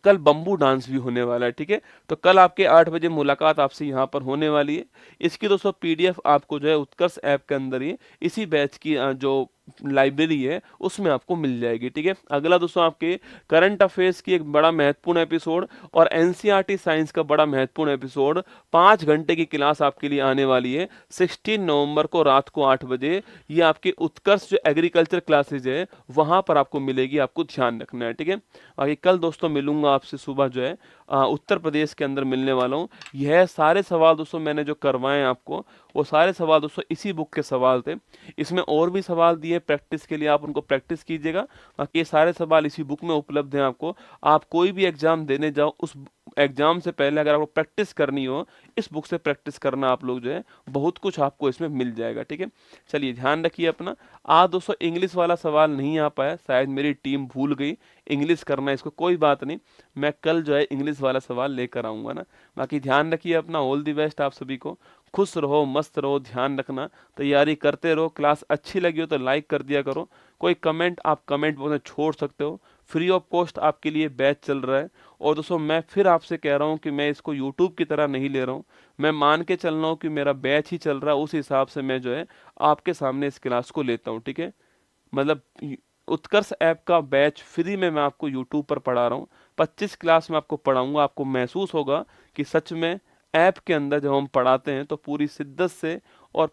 कल बम्बू डांस भी होने वाला है, ठीक है। तो कल आपके 8 बजे मुलाकात आपसे यहाँ पर होने वाली है। इसकी दोस्तों PDF आपको जो है उत्कर्ष ऐप के अंदर ही इसी बैच की जो लाइब्रेरी है उसमें आपको मिल जाएगी, ठीक है। अगला दोस्तों आपके करंट अफेयर्स की एक बड़ा महत्वपूर्ण एपिसोड और NCERT साइंस का बड़ा महत्वपूर्ण एपिसोड 5 घंटे की क्लास आपके लिए आने वाली है 16 नवंबर को रात को 8 बजे। ये आपके उत्कर्ष जो एग्रीकल्चर क्लासेज है वहां पर आपको मिलेगी, आपको ध्यान रखना है, ठीक है। बाकी कल दोस्तों मिलूंगा आपसे सुबह जो है उत्तर प्रदेश के अंदर मिलने वाला हूँ। यह सारे सवाल दोस्तों मैंने जो करवाए आपको वो सारे सवाल दोस्तों इसी बुक के सवाल थे। इसमें और भी सवाल दिए प्रैक्टिस के लिए, आप उनको प्रैक्टिस कीजिएगा। बाकी ये सारे सवाल इसी बुक में उपलब्ध हैं आपको। आप कोई भी एग्जाम देने जाओ उस एग्जाम से पहले अगर आपको प्रैक्टिस करनी हो इस बुक से प्रैक्टिस करना, आप लोग जो है बहुत कुछ आपको इसमें मिल जाएगा, ठीक है। चलिए ध्यान रखिए अपना। आज दोस्तों इंग्लिश वाला सवाल नहीं आ पाया, शायद मेरी टीम भूल गई इंग्लिश करना, इसको कोई बात नहीं, मैं कल जो है इंग्लिश वाला सवाल लेकर आऊँगा ना। बाकी ध्यान रखिए अपना। ऑल दी बेस्ट आप सभी को। खुश रहो, मस्त रहो, ध्यान रखना, तैयारी करते रहो। क्लास अच्छी लगी हो तो लाइक कर दिया करो। कोई कमेंट आप कमेंट बॉक्स में छोड़ सकते हो। फ्री ऑफ कॉस्ट आपके लिए बैच चल रहा है। और दोस्तों मैं फिर आपसे कह रहा हूँ कि मैं इसको यूट्यूब की तरह नहीं ले रहा हूँ, मैं मान के चल रहा हूँ कि मेरा बैच ही चल रहा है, उस हिसाब से मैं जो है आपके सामने इस क्लास को लेता हूँ, ठीक है। मतलब उत्कर्ष ऐप का बैच फ्री में मैं आपको यूट्यूब पर पढ़ा रहा हूँ। 25 क्लास में आपको पढ़ाऊंगा। आपको महसूस होगा कि सच में ऐप के अंदर जब हम पढ़ाते हैं तो पूरी शिद्दत से और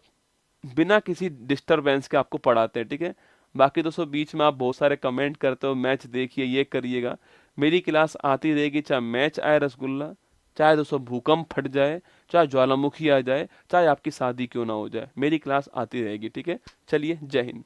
बिना किसी डिस्टरबेंस के आपको पढ़ाते हैं, ठीक है। बाकी दोस्तों बीच में आप बहुत सारे कमेंट करते हो, मैच देखिए, ये करिएगा। मेरी क्लास आती रहेगी, चाहे मैच आए रसगुल्ला, चाहे दोस्तों भूकंप फट जाए, चाहे ज्वालामुखी आ जाए, चाहे आपकी शादी क्यों ना हो जाए, मेरी क्लास आती रहेगी, ठीक है। चलिए जय हिंद।